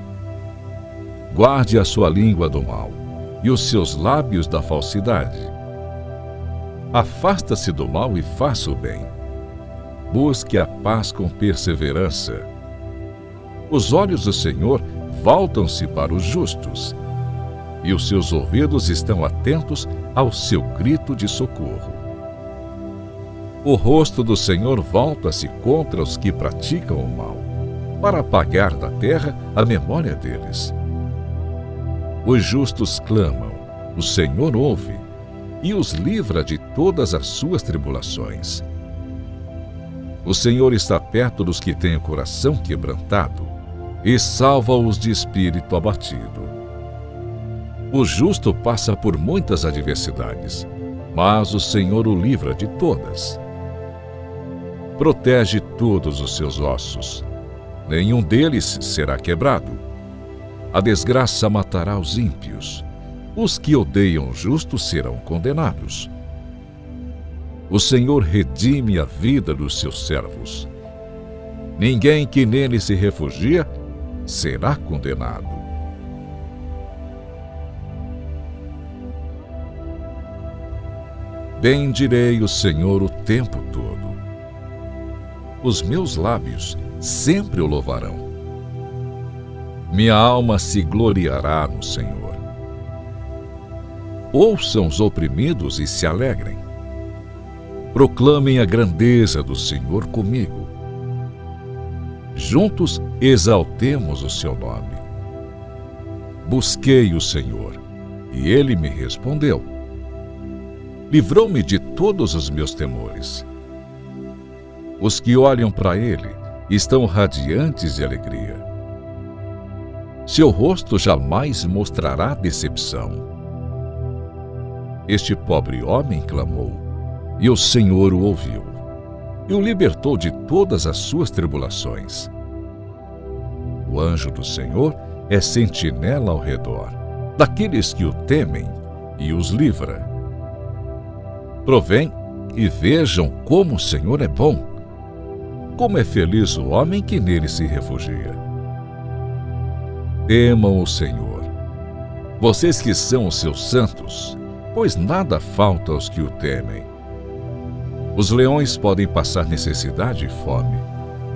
Guarde a sua língua do mal e os seus lábios da falsidade. Afasta-se do mal e faça o bem. Busque a paz com perseverança. Os olhos do Senhor voltam-se para os justos, e os seus ouvidos estão atentos ao seu grito de socorro. O rosto do Senhor volta-se contra os que praticam o mal, para apagar da terra a memória deles. Os justos clamam, o Senhor ouve, e os livra de todas as suas tribulações. O Senhor está perto dos que têm o coração quebrantado e salva-os de espírito abatido. O justo passa por muitas adversidades, mas o Senhor o livra de todas. Protege todos os seus ossos, nenhum deles será quebrado. A desgraça matará os ímpios, os que odeiam o justo serão condenados. O Senhor redime a vida dos seus servos. Ninguém que nele se refugia será condenado. Bendirei o Senhor o tempo todo. Os meus lábios sempre o louvarão. Minha alma se gloriará no Senhor. Ouçam os oprimidos e se alegrem. Proclamem a grandeza do Senhor comigo. Juntos exaltemos o seu nome. Busquei o Senhor, e ele me respondeu. Livrou-me de todos os meus temores. Os que olham para ele estão radiantes de alegria. Seu rosto jamais mostrará decepção. Este pobre homem clamou, e o Senhor o ouviu, e o libertou de todas as suas tribulações. O anjo do Senhor é sentinela ao redor daqueles que o temem e os livra. Provém e vejam como o Senhor é bom. Como é feliz o homem que nele se refugia. Temam o Senhor, vocês que são os seus santos, pois nada falta aos que o temem. Os leões podem passar necessidade e fome,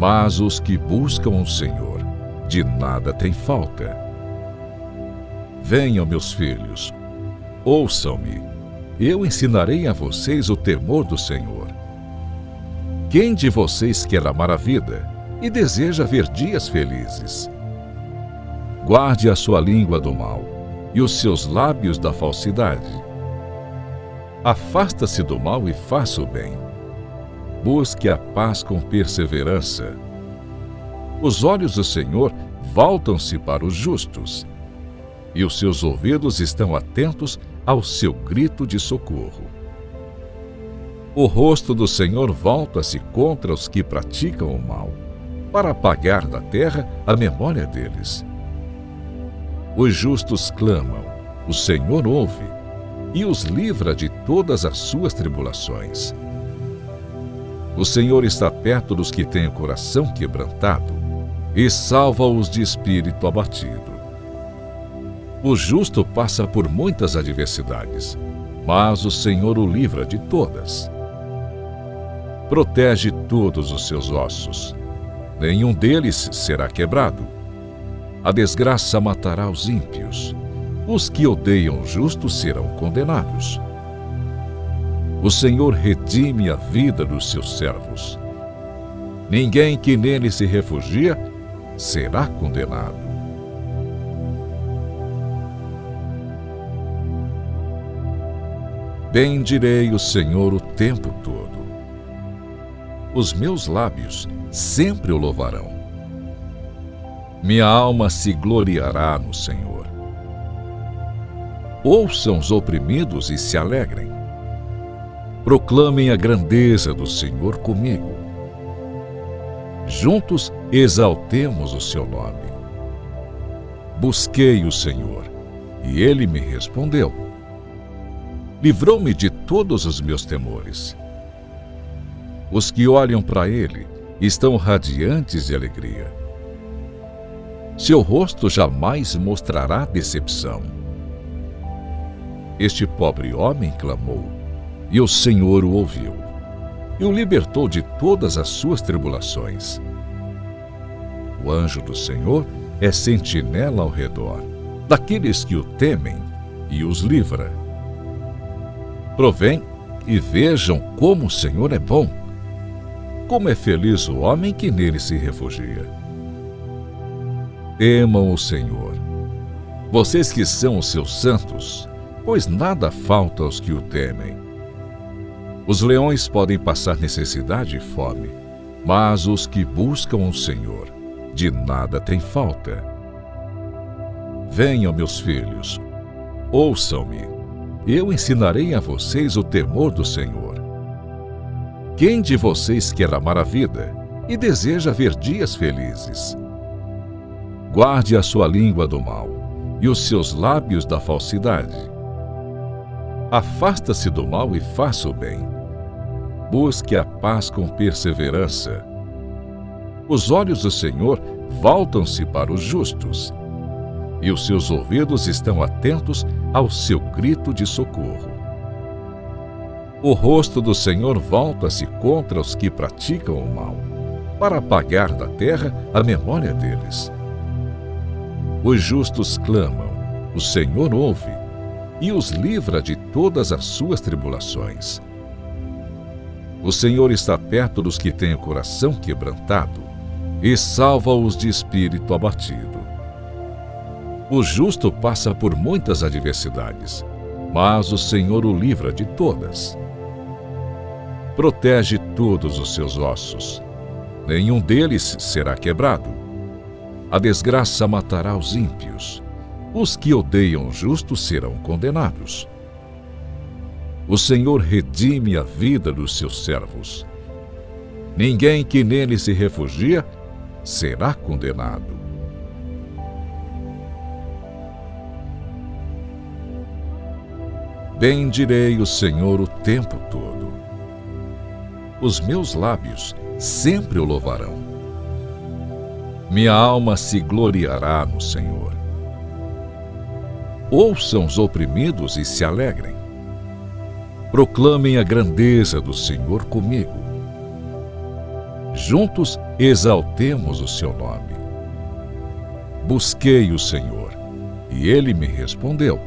mas os que buscam o Senhor, de nada têm falta. Venham, meus filhos, ouçam-me, eu ensinarei a vocês o temor do Senhor. Quem de vocês quer amar a vida e deseja ver dias felizes? Guarde a sua língua do mal e os seus lábios da falsidade. Afasta-se do mal e faça o bem. Busque a paz com perseverança. Os olhos do Senhor voltam-se para os justos, e os seus ouvidos estão atentos ao seu grito de socorro. O rosto do Senhor volta-se contra os que praticam o mal, para apagar da terra a memória deles. Os justos clamam, o Senhor ouve, e os livra de todas as suas tribulações. O Senhor está perto dos que têm o coração quebrantado e salva-os de espírito abatido. O justo passa por muitas adversidades, mas o Senhor o livra de todas. Protege todos os seus ossos, nenhum deles será quebrado. A desgraça matará os ímpios, os que odeiam o justo serão condenados. O Senhor redime a vida dos seus servos. Ninguém que nele se refugia será condenado. Bendirei o Senhor o tempo todo. Os meus lábios sempre o louvarão. Minha alma se gloriará no Senhor. Ouçam os oprimidos e se alegrem. Proclamem a grandeza do Senhor comigo. Juntos exaltemos o seu nome. Busquei o Senhor, e ele me respondeu. Livrou-me de todos os meus temores. Os que olham para ele estão radiantes de alegria. Seu rosto jamais mostrará decepção. Este pobre homem clamou, e o Senhor o ouviu, e o libertou de todas as suas tribulações. O anjo do Senhor é sentinela ao redor daqueles que o temem e os livra. Provém e vejam como o Senhor é bom. Como é feliz o homem que nele se refugia. Temam o Senhor, vocês que são os seus santos, pois nada falta aos que o temem. Os leões podem passar necessidade e fome, mas os que buscam o Senhor, de nada têm falta. Venham, meus filhos, ouçam-me. Eu ensinarei a vocês o temor do Senhor. Quem de vocês quer amar a vida e deseja ver dias felizes? Guarde a sua língua do mal e os seus lábios da falsidade. Afasta-se do mal e faça o bem. Busque a paz com perseverança. Os olhos do Senhor voltam-se para os justos, e os seus ouvidos estão atentos ao seu grito de socorro. O rosto do Senhor volta-se contra os que praticam o mal, para apagar da terra a memória deles. Os justos clamam, o Senhor ouve, e os livra de todas as suas tribulações. O Senhor está perto dos que têm o coração quebrantado, e salva-os de espírito abatido. O justo passa por muitas adversidades, mas o Senhor o livra de todas. Protege todos os seus ossos, nenhum deles será quebrado. A desgraça matará os ímpios, os que odeiam o justo serão condenados. O Senhor redime a vida dos seus servos. Ninguém que nele se refugia será condenado. Bendirei o Senhor o tempo todo. Os meus lábios sempre o louvarão. Minha alma se gloriará no Senhor. Ouçam os oprimidos e se alegrem. Proclamem a grandeza do Senhor comigo. Juntos exaltemos o seu nome. Busquei o Senhor, e ele me respondeu.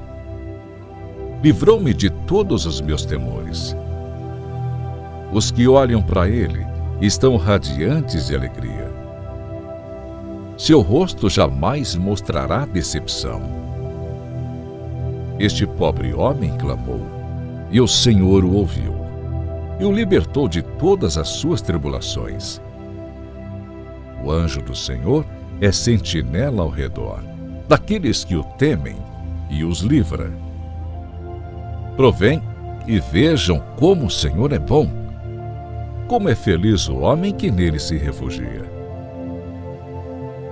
Livrou-me de todos os meus temores. Os que olham para ele estão radiantes de alegria. Seu rosto jamais mostrará decepção. Este pobre homem clamou, e o Senhor o ouviu, e o libertou de todas as suas tribulações. O anjo do Senhor é sentinela ao redor daqueles que o temem e os livra. Provém e vejam como o Senhor é bom. Como é feliz o homem que nele se refugia.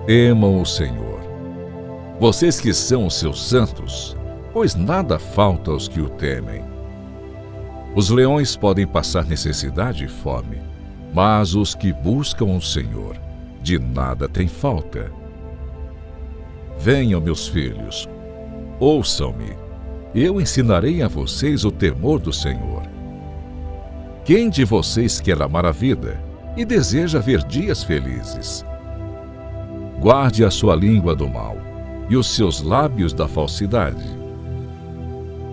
Temam o Senhor, vocês que são os seus santos, pois nada falta aos que o temem. Os leões podem passar necessidade e fome, mas os que buscam o Senhor, de nada têm falta. Venham, meus filhos, ouçam-me. Eu ensinarei a vocês o temor do Senhor. Quem de vocês quer amar a vida e deseja ver dias felizes? Guarde a sua língua do mal e os seus lábios da falsidade.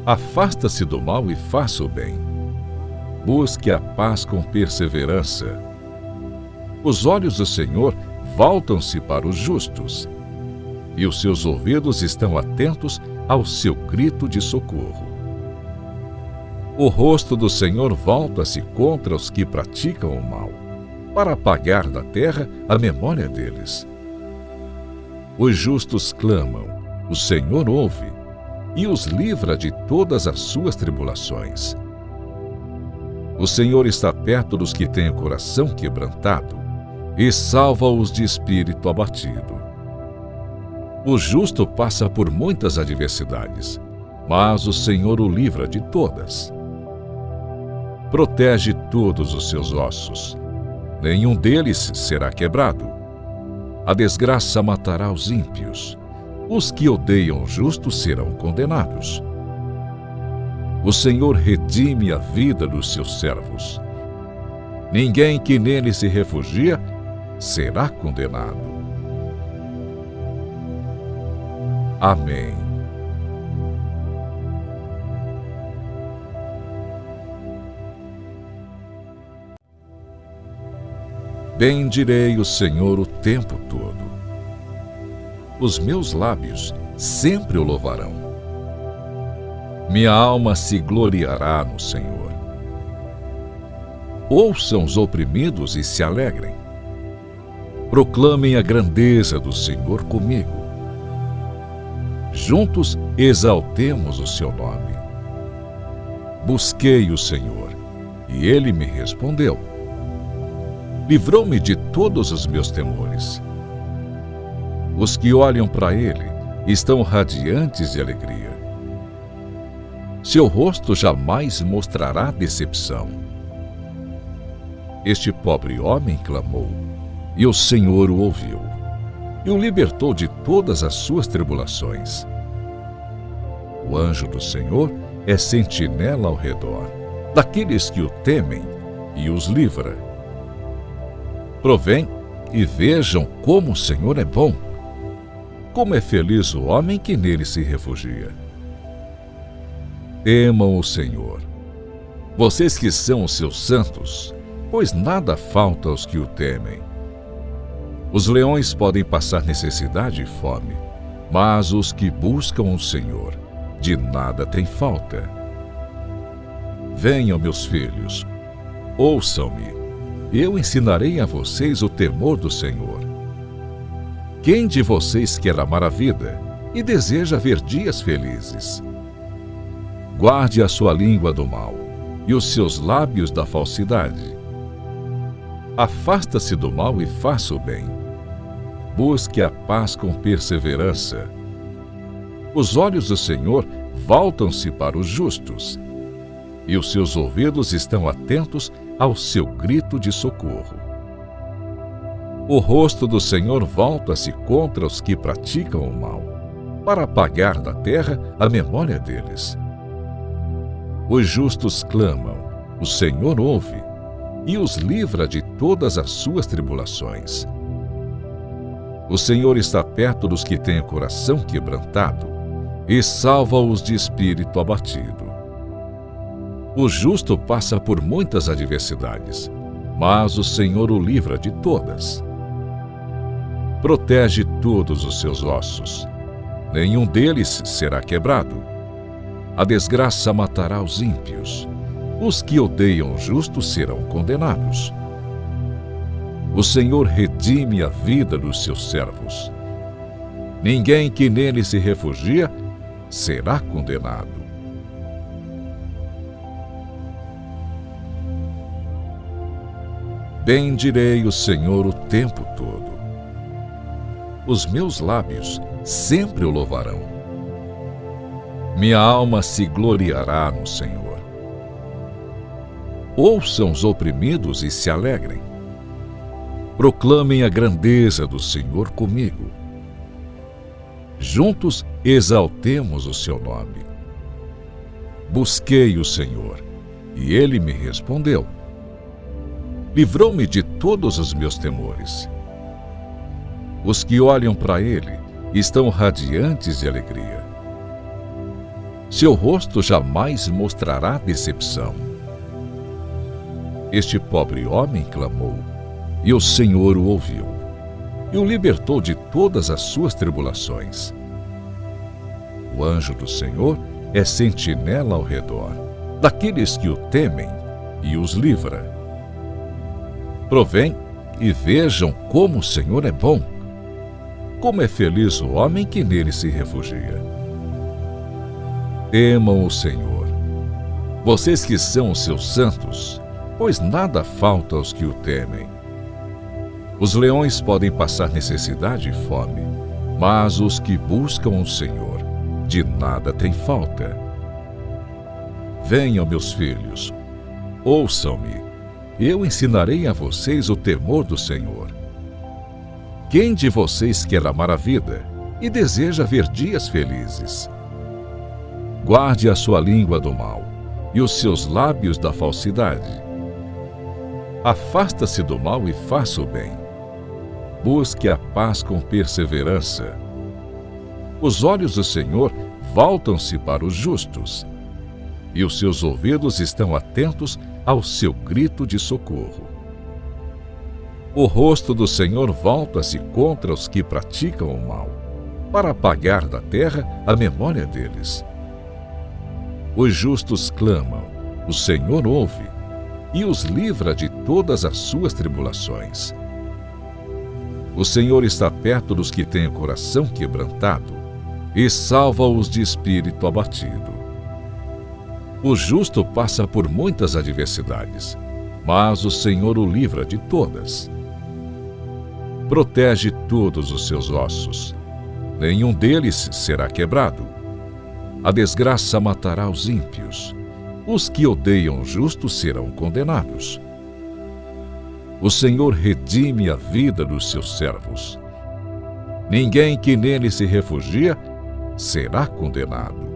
Afasta-se do mal e faça o bem. Busque a paz com perseverança. Os olhos do Senhor voltam-se para os justos, e os seus ouvidos estão atentos ao seu grito de socorro. O rosto do Senhor volta-se contra os que praticam o mal, para apagar da terra a memória deles. Os justos clamam, o Senhor ouve, e os livra de todas as suas tribulações. O Senhor está perto dos que têm o coração quebrantado, e salva-os de espírito abatido. O justo passa por muitas adversidades, mas o Senhor o livra de todas. Protege todos os seus ossos, nenhum deles será quebrado. A desgraça matará os ímpios, os que odeiam o justo serão condenados. O Senhor redime a vida dos seus servos. Ninguém que nele se refugia será condenado. Amém. Bendirei o Senhor o tempo todo. Os meus lábios sempre o louvarão. Minha alma se gloriará no Senhor. Ouçam os oprimidos e se alegrem. Proclamem a grandeza do Senhor comigo. Juntos exaltemos o seu nome. Busquei o Senhor, e ele me respondeu. Livrou-me de todos os meus temores. Os que olham para ele estão radiantes de alegria. Seu rosto jamais mostrará decepção. Este pobre homem clamou, e o Senhor o ouviu, e o libertou de todas as suas tribulações. O anjo do Senhor é sentinela ao redor daqueles que o temem e os livra. Provém e vejam como o Senhor é bom. Como é feliz o homem que nele se refugia. Temam o Senhor, vocês que são os seus santos, pois nada falta aos que o temem. Os leões podem passar necessidade e fome, mas os que buscam o Senhor, de nada têm falta. Venham, meus filhos, ouçam-me, eu ensinarei a vocês o temor do Senhor. Quem de vocês quer amar a vida e deseja ver dias felizes? Guarde a sua língua do mal e os seus lábios da falsidade. Afasta-se do mal e faça o bem. Busque a paz com perseverança. Os olhos do Senhor voltam-se para os justos, e os seus ouvidos estão atentos ao seu grito de socorro. O rosto do Senhor volta-se contra os que praticam o mal, para apagar da terra a memória deles. Os justos clamam, o Senhor ouve, e os livra de todas as suas tribulações. O Senhor está perto dos que têm o coração quebrantado e salva-os de espírito abatido. O justo passa por muitas adversidades, mas o Senhor o livra de todas. Protege todos os seus ossos, nenhum deles será quebrado. A desgraça matará os ímpios, os que odeiam o justo serão condenados. O Senhor redime a vida dos seus servos. Ninguém que nele se refugia será condenado. Bendirei o Senhor o tempo todo. Os meus lábios sempre o louvarão. Minha alma se gloriará no Senhor. Ouçam os oprimidos e se alegrem. Proclamem a grandeza do Senhor comigo. Juntos exaltemos o seu nome. Busquei o Senhor, e ele me respondeu. Livrou-me de todos os meus temores. Os que olham para ele estão radiantes de alegria. Seu rosto jamais mostrará decepção. Este pobre homem clamou, e o Senhor o ouviu, e o libertou de todas as suas tribulações. O anjo do Senhor é sentinela ao redor daqueles que o temem e os livra. Provém e vejam como o Senhor é bom. Como é feliz o homem que nele se refugia. Temam o Senhor, vocês que são os seus santos, pois nada falta aos que o temem. Os leões podem passar necessidade e fome, mas os que buscam o Senhor, de nada têm falta. Venham, meus filhos, ouçam-me, eu ensinarei a vocês o temor do Senhor. Quem de vocês quer amar a vida e deseja ver dias felizes? Guarde a sua língua do mal e os seus lábios da falsidade. Afasta-se do mal e faça o bem. Busque a paz com perseverança. Os olhos do Senhor voltam-se para os justos, e os seus ouvidos estão atentos ao seu grito de socorro. O rosto do Senhor volta-se contra os que praticam o mal, para apagar da terra a memória deles. Os justos clamam, o Senhor ouve e os livra de todas as suas tribulações. O Senhor está perto dos que têm o coração quebrantado e salva-os de espírito abatido. O justo passa por muitas adversidades, mas o Senhor o livra de todas. Protege todos os seus ossos, nenhum deles será quebrado. A desgraça matará os ímpios, os que odeiam o justo serão condenados. O Senhor redime a vida dos seus servos. Ninguém que nele se refugia será condenado.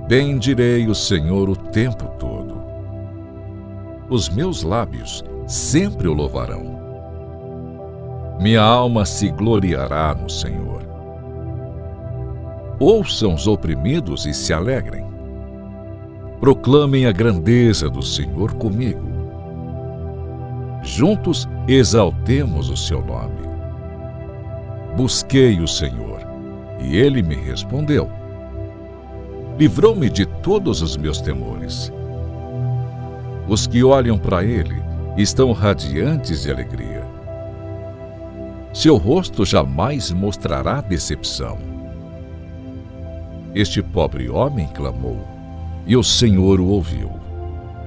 Bendirei o Senhor o tempo todo. Os meus lábios sempre o louvarão. Minha alma se gloriará no Senhor. Ouçam os oprimidos e se alegrem. Proclamem a grandeza do Senhor comigo. Juntos exaltemos o seu nome. Busquei o Senhor, e ele me respondeu. Livrou-me de todos os meus temores. Os que olham para ele estão radiantes de alegria. Seu rosto jamais mostrará decepção. Este pobre homem clamou, e o Senhor o ouviu,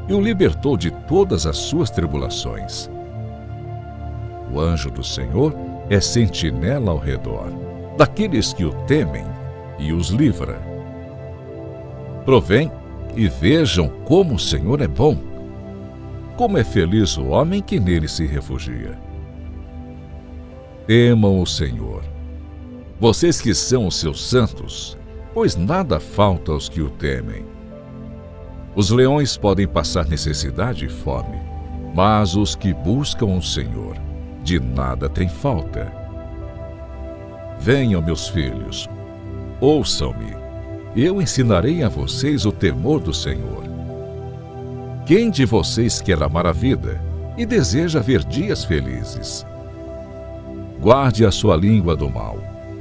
e o libertou de todas as suas tribulações. O anjo do Senhor é sentinela ao redor daqueles que o temem e os livra. Provém e vejam como o Senhor é bom. Como é feliz o homem que nele se refugia. Temam o Senhor, vocês que são os seus santos, pois nada falta aos que o temem. Os leões podem passar necessidade e fome, mas os que buscam o Senhor, de nada têm falta. Venham, meus filhos, ouçam-me, eu ensinarei a vocês o temor do Senhor. Quem de vocês quer amar a vida e deseja ver dias felizes? Guarde a sua língua do mal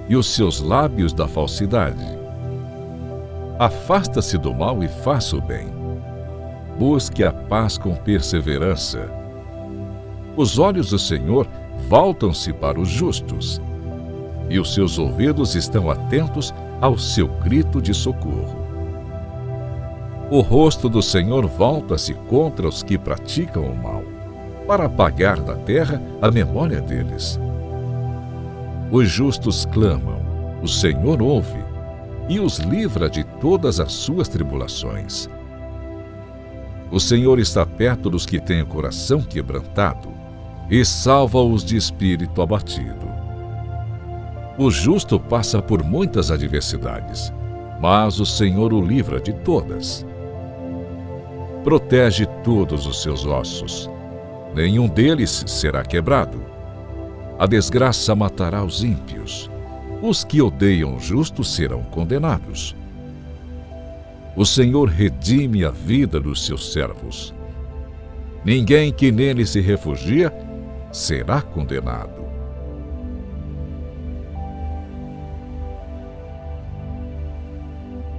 e os seus lábios da falsidade. Afasta-se do mal e faça o bem. Busque a paz com perseverança. Os olhos do Senhor voltam-se para os justos, e os seus ouvidos estão atentos ao seu grito de socorro. O rosto do Senhor volta-se contra os que praticam o mal, para apagar da terra a memória deles. Os justos clamam, o Senhor ouve, e os livra de todas as suas tribulações. O Senhor está perto dos que têm o coração quebrantado, e salva-os de espírito abatido. O justo passa por muitas adversidades, mas o Senhor o livra de todas. Protege todos os seus ossos, nenhum deles será quebrado. A desgraça matará os ímpios, os que odeiam o justo serão condenados. O Senhor redime a vida dos seus servos. Ninguém que nele se refugia será condenado.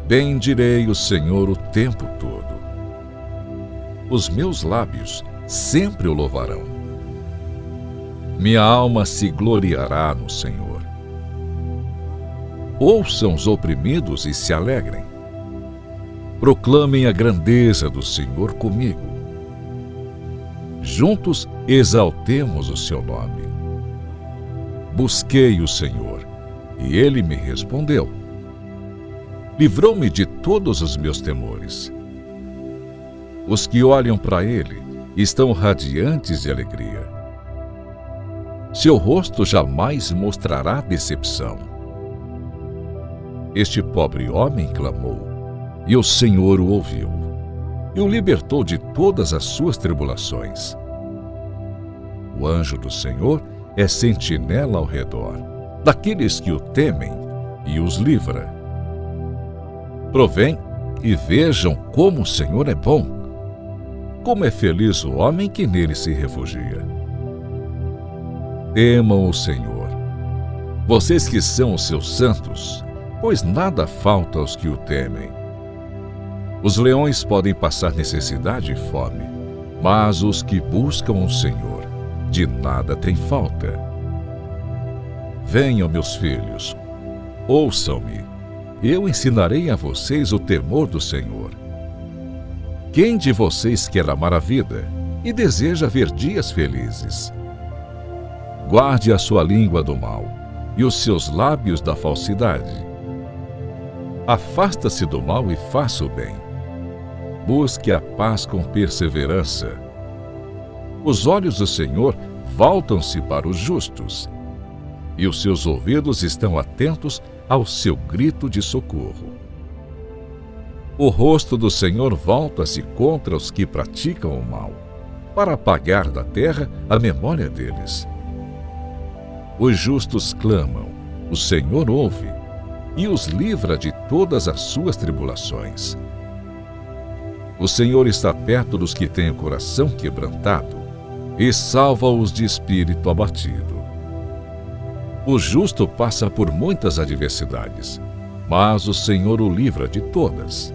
Bendirei o Senhor o tempo todo. Os meus lábios sempre o louvarão. Minha alma se gloriará no Senhor. Ouçam os oprimidos e se alegrem. Proclamem a grandeza do Senhor comigo. Juntos exaltemos o seu nome. Busquei o Senhor, e ele me respondeu. Livrou-me de todos os meus temores. Os que olham para ele estão radiantes de alegria. Seu rosto jamais mostrará decepção. Este pobre homem clamou, e o Senhor o ouviu, e o libertou de todas as suas tribulações. O anjo do Senhor é sentinela ao redor daqueles que o temem e os livra. Provém e vejam como o Senhor é bom. Como é feliz o homem que nele se refugia. Temam o Senhor, vocês que são os seus santos, pois nada falta aos que o temem. Os leões podem passar necessidade e fome, mas os que buscam o Senhor, de nada têm falta. Venham, meus filhos, ouçam-me, eu ensinarei a vocês o temor do Senhor. Quem de vocês quer amar a vida e deseja ver dias felizes? Guarde a sua língua do mal e os seus lábios da falsidade. Afasta-se do mal e faça o bem. Busque a paz com perseverança. Os olhos do Senhor voltam-se para os justos, e os seus ouvidos estão atentos ao seu grito de socorro. O rosto do Senhor volta-se contra os que praticam o mal, para apagar da terra a memória deles. Os justos clamam, o Senhor ouve, e os livra de todas as suas tribulações. O Senhor está perto dos que têm o coração quebrantado e salva-os de espírito abatido. O justo passa por muitas adversidades, mas o Senhor o livra de todas.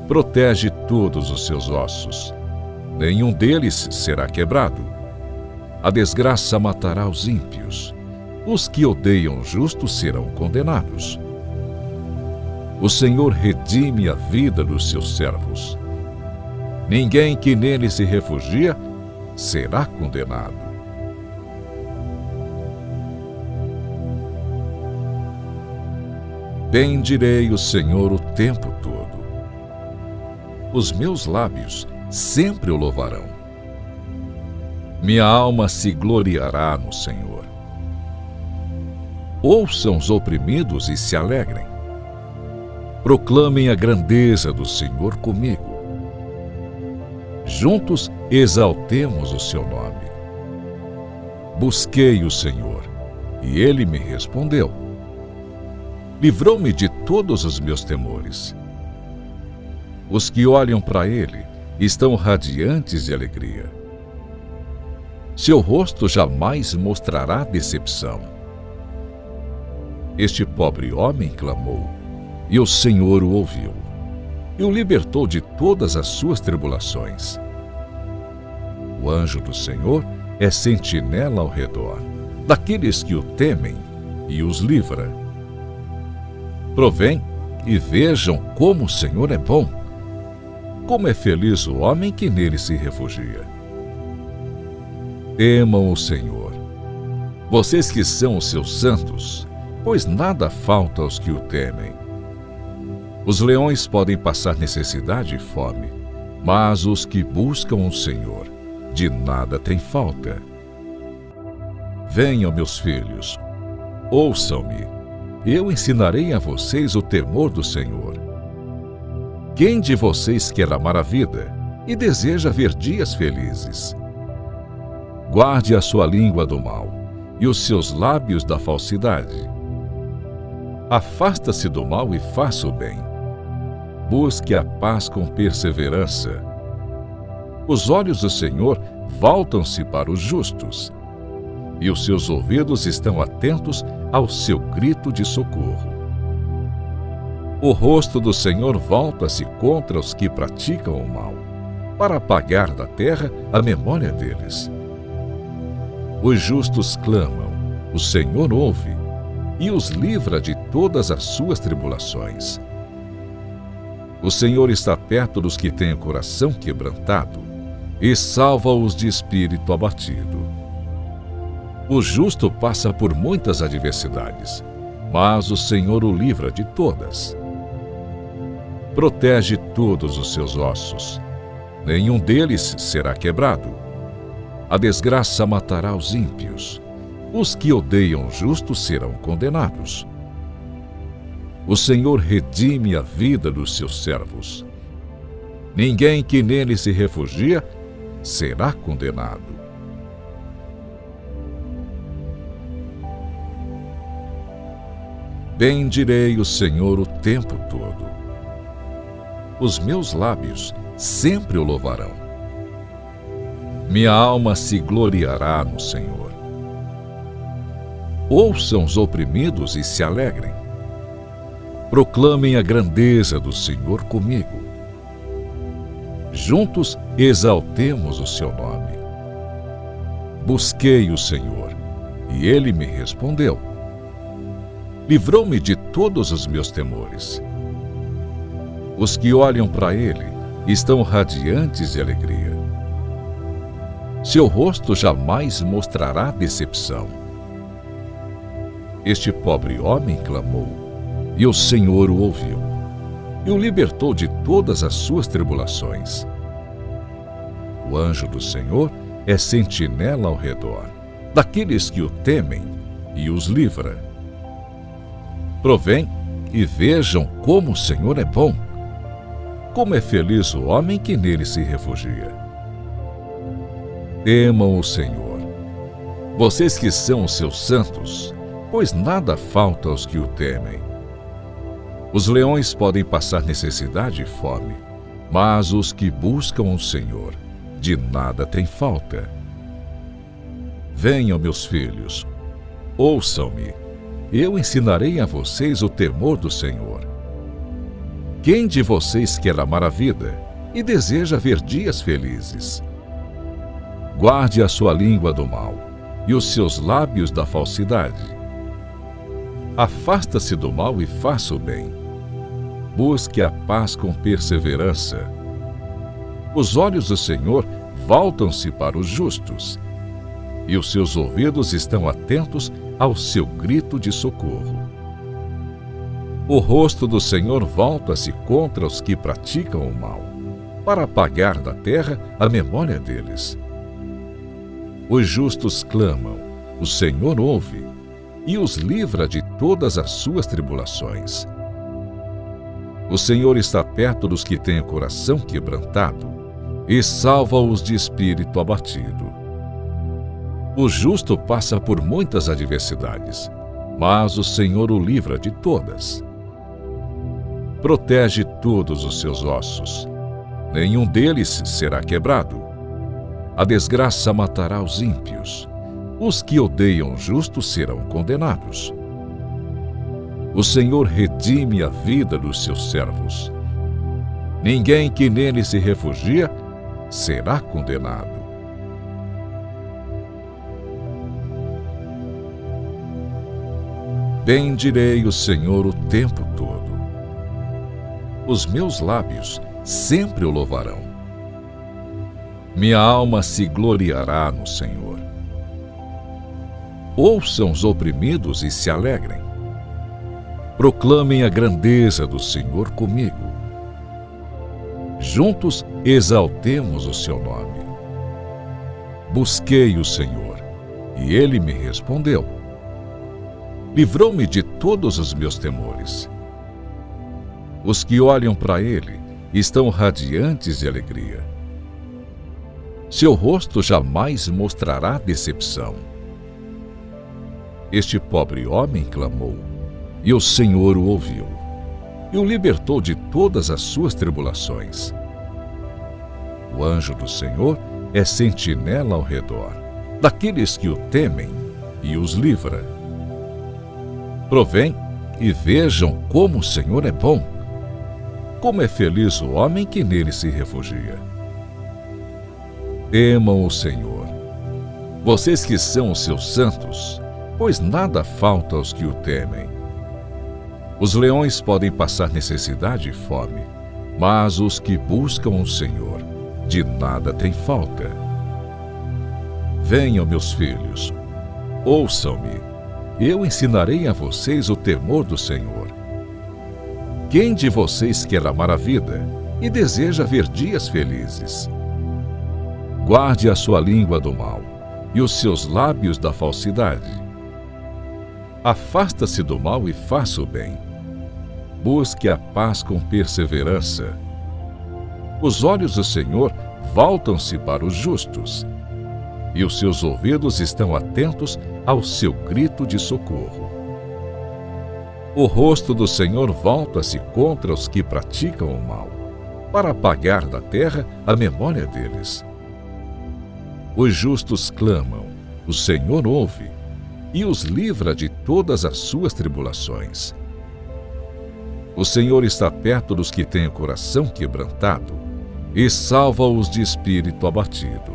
Protege todos os seus ossos, nenhum deles será quebrado. A desgraça matará os ímpios, os que odeiam o justo serão condenados. O Senhor redime a vida dos seus servos. Ninguém que nele se refugia será condenado. Bendirei o Senhor o tempo todo. Os meus lábios sempre o louvarão. Minha alma se gloriará no Senhor. Ouçam os oprimidos e se alegrem. Proclamem a grandeza do Senhor comigo. Juntos exaltemos o seu nome. Busquei o Senhor, e ele me respondeu. Livrou-me de todos os meus temores. Os que olham para ele estão radiantes de alegria. Seu rosto jamais mostrará decepção. Este pobre homem clamou, e o Senhor o ouviu, e o libertou de todas as suas tribulações. O anjo do Senhor é sentinela ao redor daqueles que o temem e os livra. Provém e vejam como o Senhor é bom. Como é feliz o homem que nele se refugia. Temam o Senhor, vocês que são os seus santos, pois nada falta aos que o temem. Os leões podem passar necessidade e fome, mas os que buscam o Senhor, de nada têm falta. Venham, meus filhos, ouçam-me, eu ensinarei a vocês o temor do Senhor. Quem de vocês quer amar a vida e deseja ver dias felizes? Guarde a sua língua do mal e os seus lábios da falsidade. Afasta-se do mal e faça o bem. Busque a paz com perseverança. Os olhos do Senhor voltam-se para os justos, e os seus ouvidos estão atentos ao seu grito de socorro. O rosto do Senhor volta-se contra os que praticam o mal, para apagar da terra a memória deles. Os justos clamam, o Senhor ouve, e os livra de todas as suas tribulações. O Senhor está perto dos que têm o coração quebrantado e salva-os de espírito abatido. O justo passa por muitas adversidades, mas o Senhor o livra de todas. Protege todos os seus ossos, nenhum deles será quebrado. A desgraça matará os ímpios, os que odeiam o justo serão condenados. O Senhor redime a vida dos seus servos. Ninguém que nele se refugia será condenado. Bendirei o Senhor o tempo todo. Os meus lábios sempre o louvarão. Minha alma se gloriará no Senhor. Ouçam os oprimidos e se alegrem. Proclamem a grandeza do Senhor comigo. Juntos exaltemos o seu nome. Busquei o Senhor, e ele me respondeu. Livrou-me de todos os meus temores. Os que olham para ele estão radiantes de alegria. Seu rosto jamais mostrará decepção. Este pobre homem clamou, e o Senhor o ouviu, e o libertou de todas as suas tribulações. O anjo do Senhor é sentinela ao redor daqueles que o temem e os livra. Provém e vejam como o Senhor é bom. Como é feliz o homem que nele se refugia. Temam o Senhor, vocês que são os seus santos, pois nada falta aos que o temem. Os leões podem passar necessidade e fome, mas os que buscam o Senhor, de nada têm falta. Venham, meus filhos, ouçam-me, eu ensinarei a vocês o temor do Senhor. Quem de vocês quer amar a vida e deseja ver dias felizes? Guarde a sua língua do mal e os seus lábios da falsidade. Afasta-se do mal e faça o bem. Busque a paz com perseverança. Os olhos do Senhor voltam-se para os justos, e os seus ouvidos estão atentos ao seu grito de socorro. O rosto do Senhor volta-se contra os que praticam o mal, para apagar da terra a memória deles. Os justos clamam, o Senhor ouve, e os livra de todas as suas tribulações. O Senhor está perto dos que têm o coração quebrantado, e salva-os de espírito abatido. O justo passa por muitas adversidades, mas o Senhor o livra de todas. Protege todos os seus ossos, nenhum deles será quebrado. A desgraça matará os ímpios, os que odeiam o justo serão condenados. O Senhor redime a vida dos seus servos. Ninguém que nele se refugia será condenado. Bendirei o Senhor o tempo todo. Os meus lábios sempre o louvarão. Minha alma se gloriará no Senhor. Ouçam os oprimidos e se alegrem. Proclamem a grandeza do Senhor comigo. Juntos exaltemos o seu nome. Busquei o Senhor, e ele me respondeu. Livrou-me de todos os meus temores. Os que olham para ele estão radiantes de alegria. Seu rosto jamais mostrará decepção. Este pobre homem clamou, e o Senhor o ouviu, e o libertou de todas as suas tribulações. O anjo do Senhor é sentinela ao redor daqueles que o temem e os livra. Provém e vejam como o Senhor é bom. Como é feliz o homem que nele se refugia. Temam o Senhor, vocês que são os seus santos, pois nada falta aos que o temem. Os leões podem passar necessidade e fome, mas os que buscam o Senhor, de nada têm falta. Venham, meus filhos, ouçam-me, eu ensinarei a vocês o temor do Senhor. Quem de vocês quer amar a vida e deseja ver dias felizes? Guarde a sua língua do mal e os seus lábios da falsidade. Afasta-se do mal e faça o bem. Busque a paz com perseverança. Os olhos do Senhor voltam-se para os justos, e os seus ouvidos estão atentos ao seu grito de socorro. O rosto do Senhor volta-se contra os que praticam o mal, para apagar da terra a memória deles. Os justos clamam, o Senhor ouve, e os livra de todas as suas tribulações. O Senhor está perto dos que têm o coração quebrantado e salva-os de espírito abatido.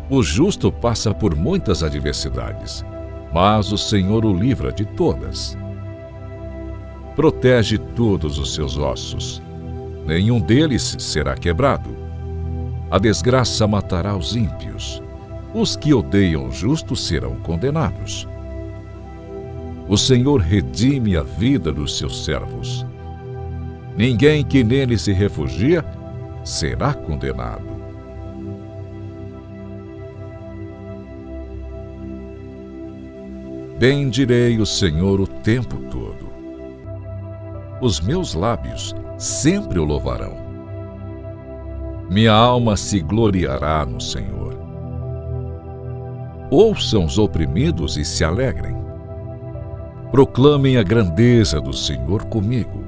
O justo passa por muitas adversidades, mas o Senhor o livra de todas. Protege todos os seus ossos, nenhum deles será quebrado. A desgraça matará os ímpios, os que odeiam o justo serão condenados. O Senhor redime a vida dos seus servos. Ninguém que nele se refugia será condenado. Bendirei o Senhor o tempo todo. Os meus lábios sempre o louvarão. Minha alma se gloriará no Senhor. Ouçam os oprimidos e se alegrem. Proclamem a grandeza do Senhor comigo.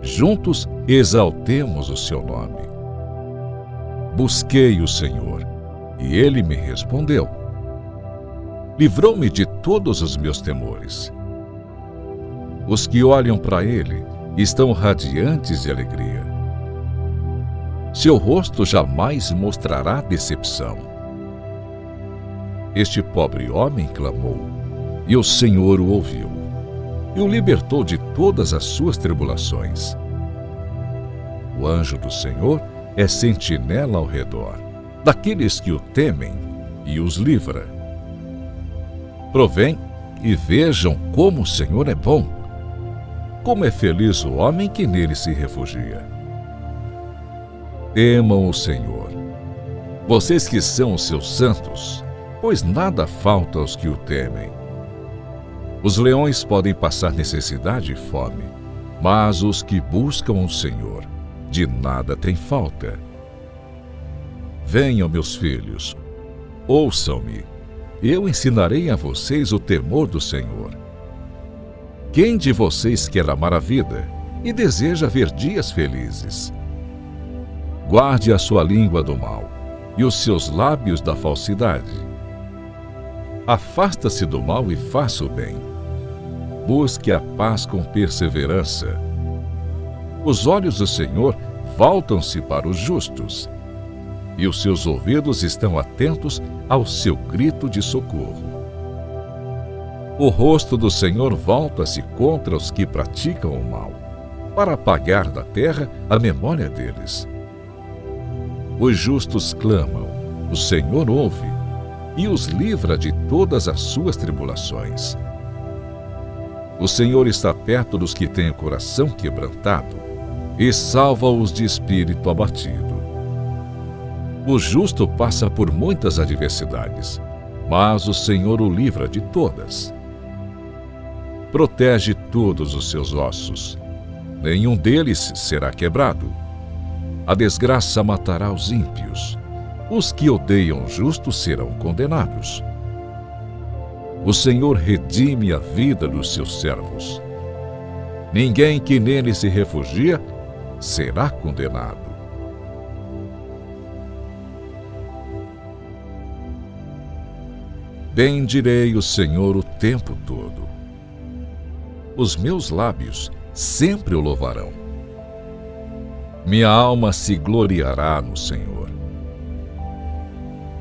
Juntos exaltemos o seu nome. Busquei o Senhor, e ele me respondeu. Livrou-me de todos os meus temores. Os que olham para ele estão radiantes de alegria. Seu rosto jamais mostrará decepção. Este pobre homem clamou, e o Senhor o ouviu, e o libertou de todas as suas tribulações. O anjo do Senhor é sentinela ao redor daqueles que o temem e os livra. Provém e vejam como o Senhor é bom. Como é feliz o homem que nele se refugia. Temam o Senhor, vocês que são os seus santos, pois nada falta aos que o temem. Os leões podem passar necessidade e fome, mas os que buscam o Senhor, de nada têm falta. Venham, meus filhos, ouçam-me, eu ensinarei a vocês o temor do Senhor. Quem de vocês quer amar a vida e deseja ver dias felizes? Guarde a sua língua do mal e os seus lábios da falsidade. Afasta-se do mal e faça o bem. Busque a paz com perseverança. Os olhos do Senhor voltam-se para os justos, e os seus ouvidos estão atentos ao seu grito de socorro. O rosto do Senhor volta-se contra os que praticam o mal, para apagar da terra a memória deles. Os justos clamam, o Senhor ouve, e os livra de todas as suas tribulações. O Senhor está perto dos que têm o coração quebrantado e salva-os de espírito abatido. O justo passa por muitas adversidades, mas o Senhor o livra de todas. Protege todos os seus ossos, nenhum deles será quebrado. A desgraça matará os ímpios, os que odeiam o justo serão condenados. O Senhor redime a vida dos seus servos. Ninguém que nele se refugia será condenado. Bendirei o Senhor o tempo todo. Os meus lábios sempre o louvarão. Minha alma se gloriará no Senhor.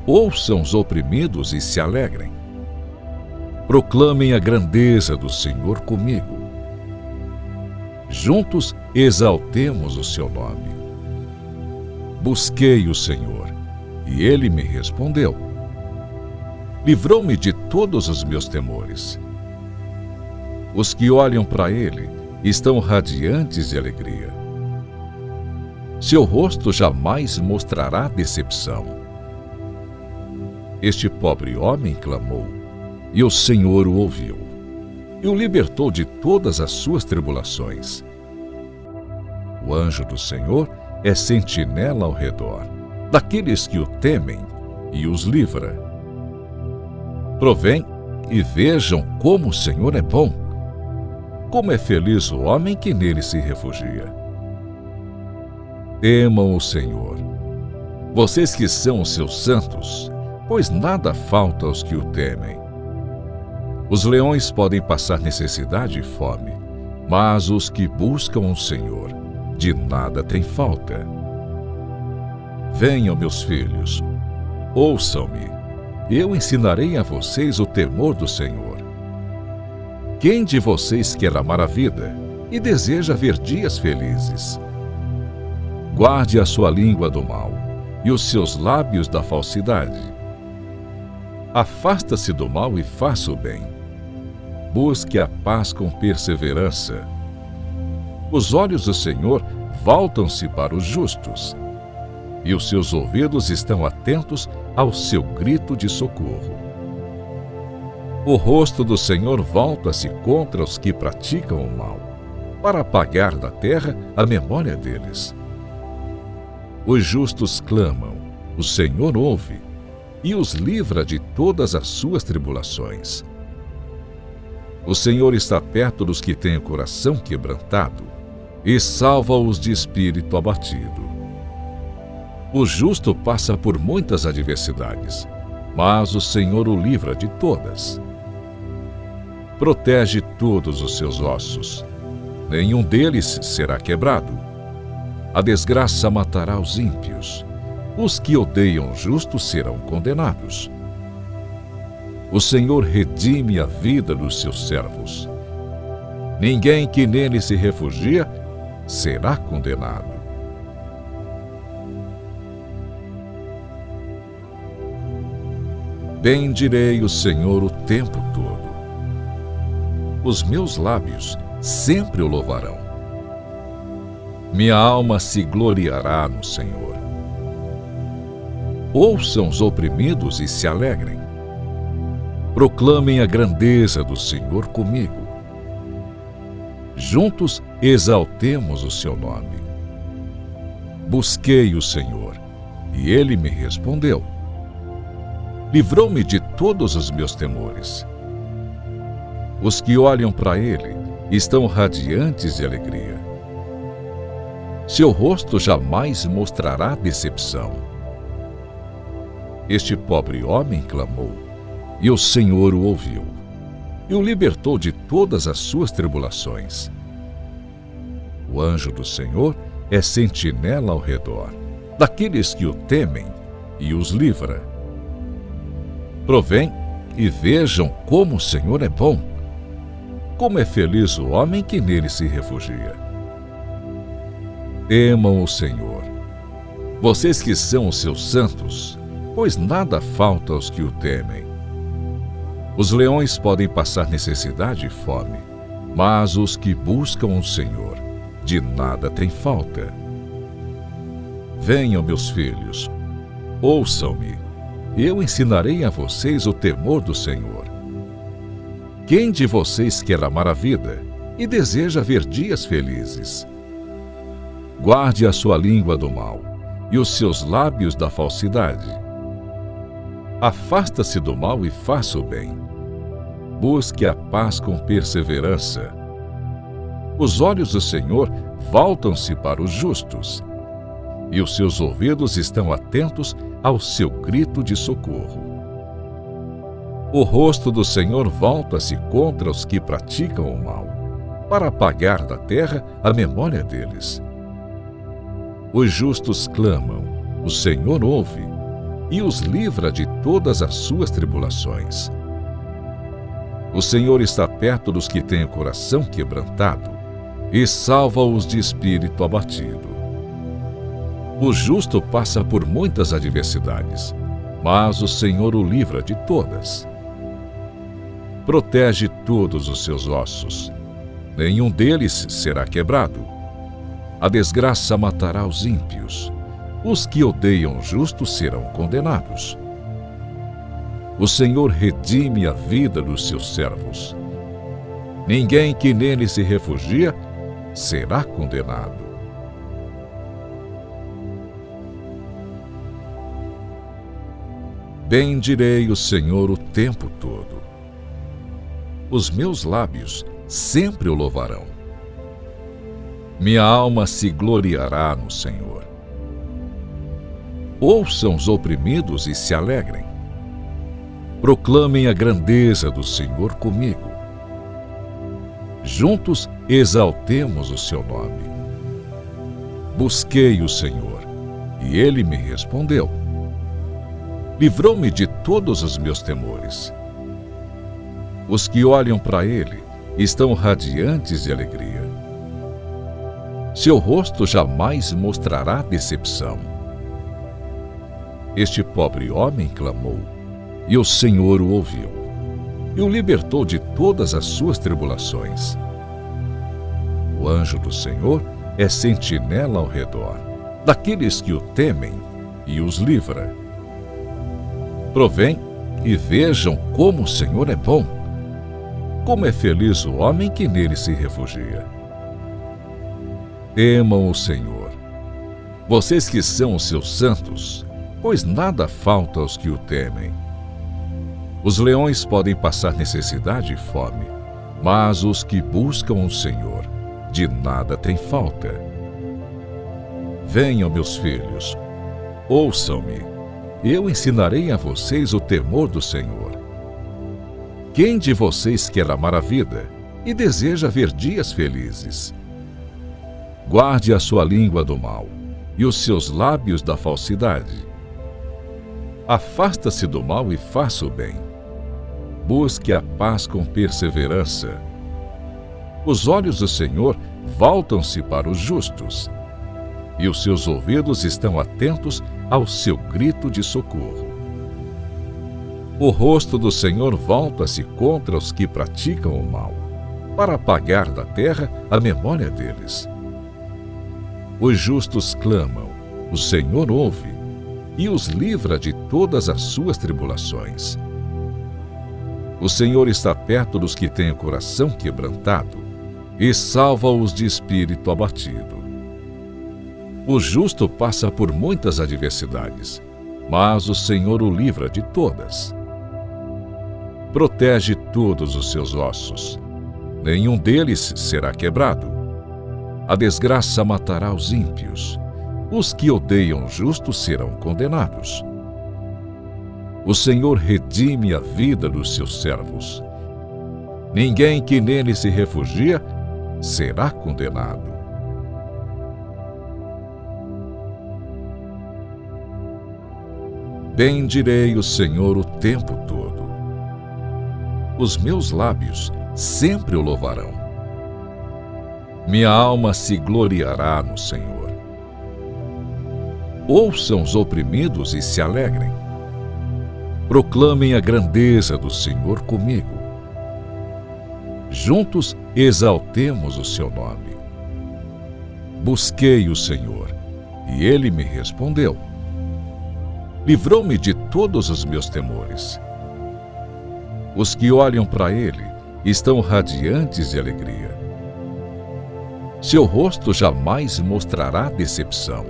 Ouçam os oprimidos e se alegrem. Proclamem a grandeza do Senhor comigo. Juntos exaltemos o seu nome. Busquei o Senhor, e ele me respondeu. Livrou-me de todos os meus temores. Os que olham para ele estão radiantes de alegria. Seu rosto jamais mostrará decepção. Este pobre homem clamou, e o Senhor o ouviu, e o libertou de todas as suas tribulações. O anjo do Senhor é sentinela ao redor daqueles que o temem e os livra. Provém e vejam como o Senhor é bom. Como é feliz o homem que nele se refugia. Temam o Senhor, vocês que são os seus santos, pois nada falta aos que o temem. Os leões podem passar necessidade e fome, mas os que buscam o Senhor, de nada têm falta. Venham, meus filhos, ouçam-me, eu ensinarei a vocês o temor do Senhor. Quem de vocês quer amar a vida e deseja ver dias felizes? Guarde a sua língua do mal e os seus lábios da falsidade. Afasta-se do mal e faça o bem. Busque a paz com perseverança. Os olhos do Senhor voltam-se para os justos, e os seus ouvidos estão atentos ao seu grito de socorro. O rosto do Senhor volta-se contra os que praticam o mal, para apagar da terra a memória deles. Os justos clamam, o Senhor ouve, e os livra de todas as suas tribulações. O Senhor está perto dos que têm o coração quebrantado e salva-os de espírito abatido. O justo passa por muitas adversidades, mas o Senhor o livra de todas. Protege todos os seus ossos, nenhum deles será quebrado. A desgraça matará os ímpios, os que odeiam o justo serão condenados. O Senhor redime a vida dos seus servos. Ninguém que nele se refugia será condenado. Bendirei o Senhor o tempo todo. Os meus lábios sempre o louvarão. Minha alma se gloriará no Senhor. Ouçam os oprimidos e se alegrem. Proclamem a grandeza do Senhor comigo. Juntos exaltemos o seu nome. Busquei o Senhor, e ele me respondeu. Livrou-me de todos os meus temores. Os que olham para ele estão radiantes de alegria. Seu rosto jamais mostrará decepção. Este pobre homem clamou, e o Senhor o ouviu, e o libertou de todas as suas tribulações. O anjo do Senhor é sentinela ao redor daqueles que o temem e os livra. Provém e vejam como o Senhor é bom. Como é feliz o homem que nele se refugia. Temam o Senhor, vocês que são os seus santos, pois nada falta aos que o temem. Os leões podem passar necessidade e fome, mas os que buscam o Senhor, de nada têm falta. Venham, meus filhos, ouçam-me, eu ensinarei a vocês o temor do Senhor. Quem de vocês quer amar a vida e deseja ver dias felizes? Guarde a sua língua do mal e os seus lábios da falsidade. Afasta-se do mal e faça o bem. Busque a paz com perseverança. Os olhos do Senhor voltam-se para os justos, e os seus ouvidos estão atentos ao seu grito de socorro. O rosto do Senhor volta-se contra os que praticam o mal, para apagar da terra a memória deles. Os justos clamam, o Senhor ouve, e os livra de todas as suas tribulações. O Senhor está perto dos que têm o coração quebrantado e salva-os de espírito abatido. O justo passa por muitas adversidades, mas o Senhor o livra de todas. Protege todos os seus ossos, nenhum deles será quebrado. A desgraça matará os ímpios, os que odeiam o justo serão condenados. O Senhor redime a vida dos seus servos. Ninguém que nele se refugia será condenado. Bendirei o Senhor o tempo todo. Os meus lábios sempre o louvarão. Minha alma se gloriará no Senhor. Ouçam os oprimidos e se alegrem. Proclamem a grandeza do Senhor comigo. Juntos exaltemos o seu nome. Busquei o Senhor, e ele me respondeu. Livrou-me de todos os meus temores. Os que olham para ele estão radiantes de alegria. Seu rosto jamais mostrará decepção. Este pobre homem clamou, e o Senhor o ouviu, e o libertou de todas as suas tribulações. O anjo do Senhor é sentinela ao redor daqueles que o temem e os livra. Provém e vejam como o Senhor é bom. Como é feliz o homem que nele se refugia. Temam o Senhor, vocês que são os seus santos, pois nada falta aos que o temem. Os leões podem passar necessidade e fome, mas os que buscam o Senhor, de nada têm falta. Venham, meus filhos, ouçam-me, eu ensinarei a vocês o temor do Senhor. Quem de vocês quer amar a vida e deseja ver dias felizes? Guarde a sua língua do mal e os seus lábios da falsidade. Afasta-se do mal e faça o bem. Busque a paz com perseverança. Os olhos do Senhor voltam-se para os justos, e os seus ouvidos estão atentos ao seu grito de socorro. O rosto do Senhor volta-se contra os que praticam o mal, para apagar da terra a memória deles. Os justos clamam, o Senhor ouve, e os livra de todas as suas tribulações. O Senhor está perto dos que têm o coração quebrantado e salva-os de espírito abatido. O justo passa por muitas adversidades, mas o Senhor o livra de todas. Protege todos os seus ossos, nenhum deles será quebrado. A desgraça matará os ímpios, os que odeiam o justo serão condenados. O Senhor redime a vida dos seus servos. Ninguém que nele se refugia será condenado. Bendirei o Senhor o tempo todo. Os meus lábios sempre o louvarão. Minha alma se gloriará no Senhor. Ouçam os oprimidos e se alegrem. Proclamem a grandeza do Senhor comigo. Juntos exaltemos o seu nome. Busquei o Senhor, e ele me respondeu. Livrou-me de todos os meus temores. Os que olham para ele estão radiantes de alegria. Seu rosto jamais mostrará decepção.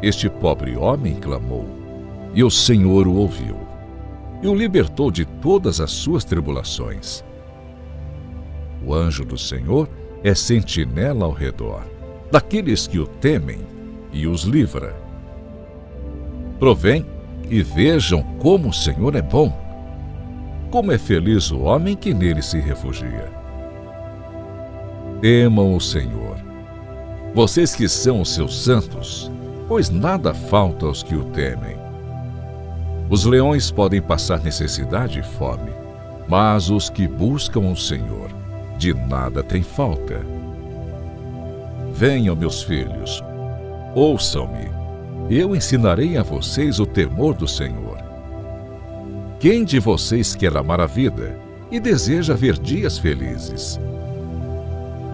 Este pobre homem clamou, e o Senhor o ouviu, e o libertou de todas as suas tribulações. O anjo do Senhor é sentinela ao redor daqueles que o temem e os livra. Provém e vejam como o Senhor é bom. Como é feliz o homem que nele se refugia. Temam o Senhor, vocês que são os seus santos, pois nada falta aos que o temem. Os leões podem passar necessidade e fome, mas os que buscam o Senhor, de nada têm falta. Venham, meus filhos, ouçam-me, eu ensinarei a vocês o temor do Senhor. Quem de vocês quer amar a vida e deseja ver dias felizes?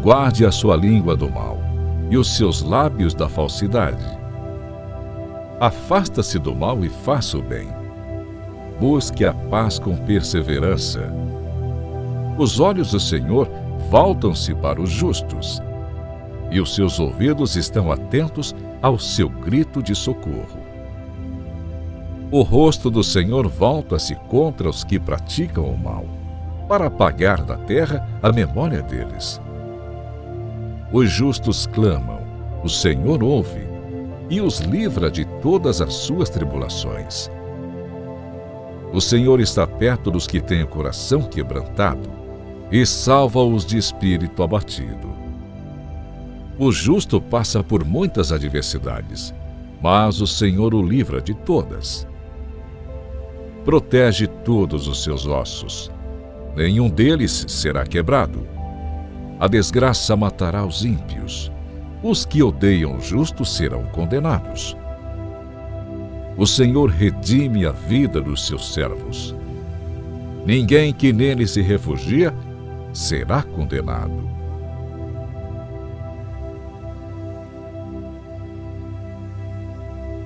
Guarde a sua língua do mal e os seus lábios da falsidade. Afasta-se do mal e faça o bem. Busque a paz com perseverança. Os olhos do Senhor voltam-se para os justos, e os seus ouvidos estão atentos ao seu grito de socorro. O rosto do Senhor volta-se contra os que praticam o mal, para apagar da terra a memória deles. Os justos clamam, o Senhor ouve, e os livra de todas as suas tribulações. O Senhor está perto dos que têm o coração quebrantado e salva-os de espírito abatido. O justo passa por muitas adversidades, mas o Senhor o livra de todas. Protege todos os seus ossos, nenhum deles será quebrado. A desgraça matará os ímpios, os que odeiam o justo serão condenados. O Senhor redime a vida dos seus servos. Ninguém que nele se refugia será condenado.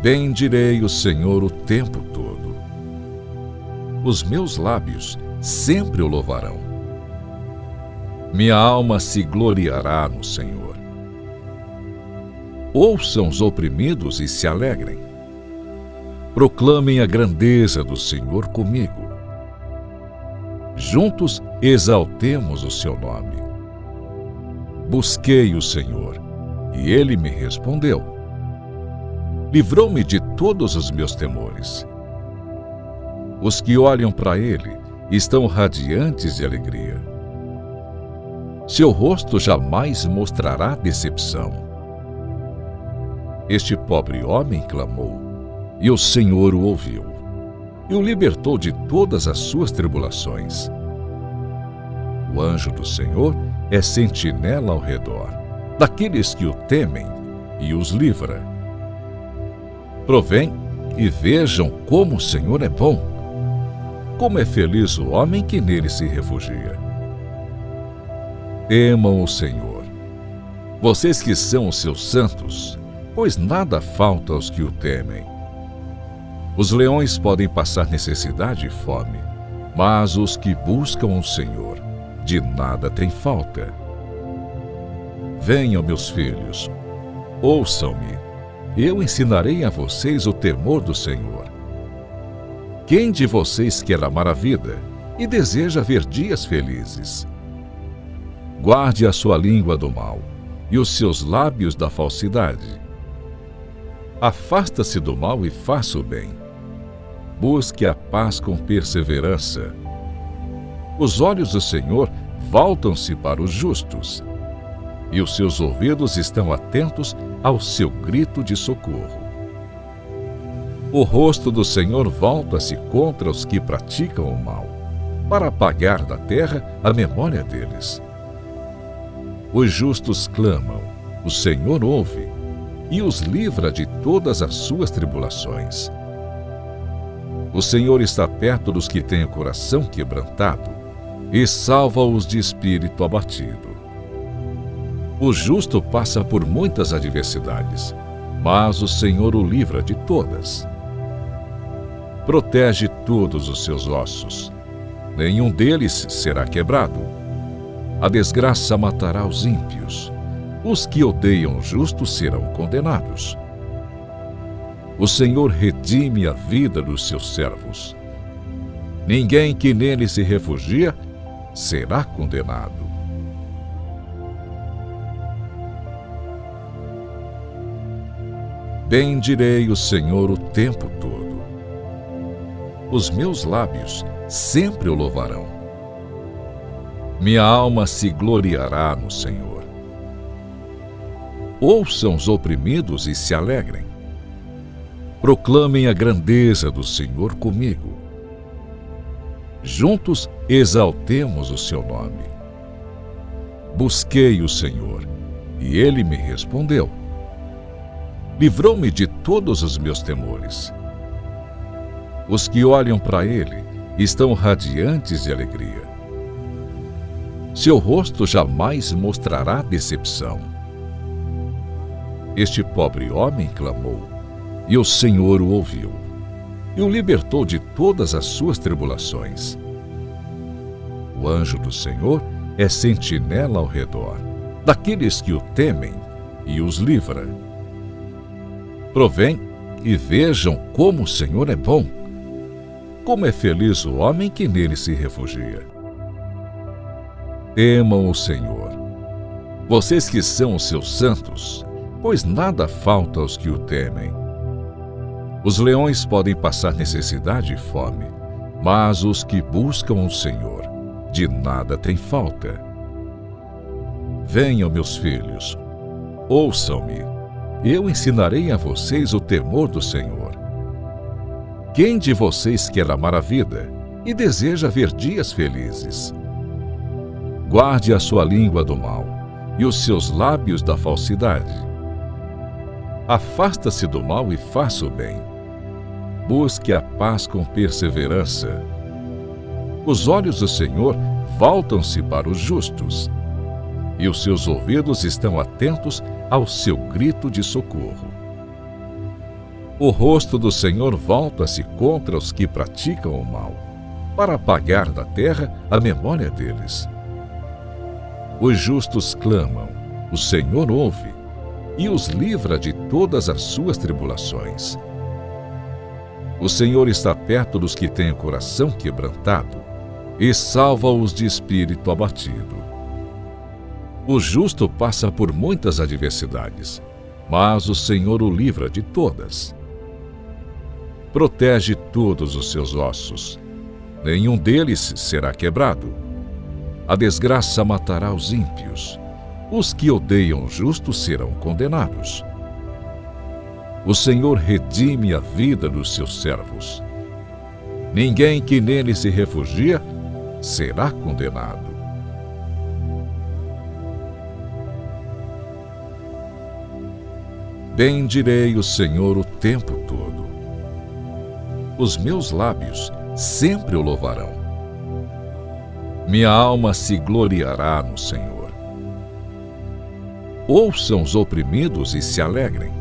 Bendirei o Senhor o tempo todo. Os meus lábios sempre o louvarão. Minha alma se gloriará no Senhor. Ouçam os oprimidos e se alegrem. Proclamem a grandeza do Senhor comigo. Juntos exaltemos o seu nome. Busquei o Senhor, e ele me respondeu. Livrou-me de todos os meus temores. Os que olham para ele estão radiantes de alegria. Seu rosto jamais mostrará decepção. Este pobre homem clamou, e o Senhor o ouviu, e o libertou de todas as suas tribulações. O anjo do Senhor é sentinela ao redor daqueles que o temem e os livra. Provém e vejam como o Senhor é bom. Como é feliz o homem que nele se refugia. Temam o Senhor, vocês que são os seus santos, pois nada falta aos que o temem. Os leões podem passar necessidade e fome, mas os que buscam o Senhor, de nada têm falta. Venham, meus filhos, ouçam-me. Eu ensinarei a vocês o temor do Senhor. Quem de vocês quer amar a vida e deseja ver dias felizes? Guarde a sua língua do mal e os seus lábios da falsidade. Afasta-se do mal e faça o bem. Busque a paz com perseverança. Os olhos do Senhor voltam-se para os justos, e os seus ouvidos estão atentos ao seu grito de socorro. O rosto do Senhor volta-se contra os que praticam o mal, para apagar da terra a memória deles. Os justos clamam, o Senhor ouve, e os livra de todas as suas tribulações. O Senhor está perto dos que têm o coração quebrantado, e salva-os de espírito abatido. O justo passa por muitas adversidades, mas o Senhor o livra de todas. Protege todos os seus ossos, nenhum deles será quebrado. A desgraça matará os ímpios, os que odeiam o justo serão condenados. O Senhor redime a vida dos seus servos. Ninguém que nele se refugia será condenado. Bendirei o Senhor o tempo todo. Os meus lábios sempre o louvarão. Minha alma se gloriará no Senhor. Ouçam os oprimidos e se alegrem. Proclamem a grandeza do Senhor comigo. Juntos exaltemos o seu nome. Busquei o Senhor, e ele me respondeu. Livrou-me de todos os meus temores. Os que olham para ele estão radiantes de alegria. Seu rosto jamais mostrará decepção. Este pobre homem clamou, e o Senhor o ouviu, e o libertou de todas as suas tribulações. O anjo do Senhor é sentinela ao redor daqueles que o temem e os livra. Provém e vejam como o Senhor é bom. Como é feliz o homem que nele se refugia. Temam o Senhor, vocês que são os seus santos, pois nada falta aos que o temem. Os leões podem passar necessidade e fome, Mas os que buscam o Senhor, de nada têm falta. Venham, meus filhos, ouçam-me, eu ensinarei a vocês o temor do Senhor. Quem de vocês quer amar a vida e deseja ver dias felizes? Guarde a sua língua do mal e os seus lábios da falsidade. Afasta-se do mal e faça o bem. Busque a paz com perseverança. Os olhos do Senhor voltam-se para os justos, e os seus ouvidos estão atentos ao seu grito de socorro. O rosto do Senhor volta-se contra os que praticam o mal, para apagar da terra a memória deles. Os justos clamam, o Senhor ouve, e os livra de todas as suas tribulações. O Senhor está perto dos que têm o coração quebrantado e salva-os de espírito abatido. O justo passa por muitas adversidades, mas o Senhor o livra de todas. Protege todos os seus ossos, nenhum deles será quebrado. A desgraça matará os ímpios, os que odeiam o justo serão condenados. O Senhor redime a vida dos seus servos. Ninguém que nele se refugia será condenado. Bendirei o Senhor o tempo todo. Os meus lábios sempre o louvarão. Minha alma se gloriará no Senhor. Ouçam os oprimidos e se alegrem.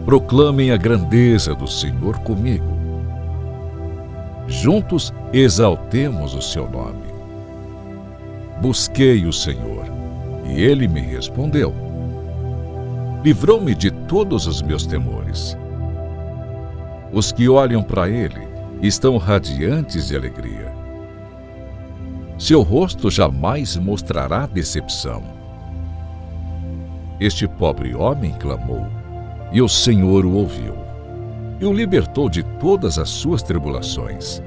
Proclamem a grandeza do Senhor comigo. Juntos exaltemos o seu nome. Busquei o Senhor, e ele me respondeu. Livrou-me de todos os meus temores. Os que olham para ele estão radiantes de alegria. Seu rosto jamais mostrará decepção. Este pobre homem clamou, e o Senhor o ouviu, e o libertou de todas as suas tribulações.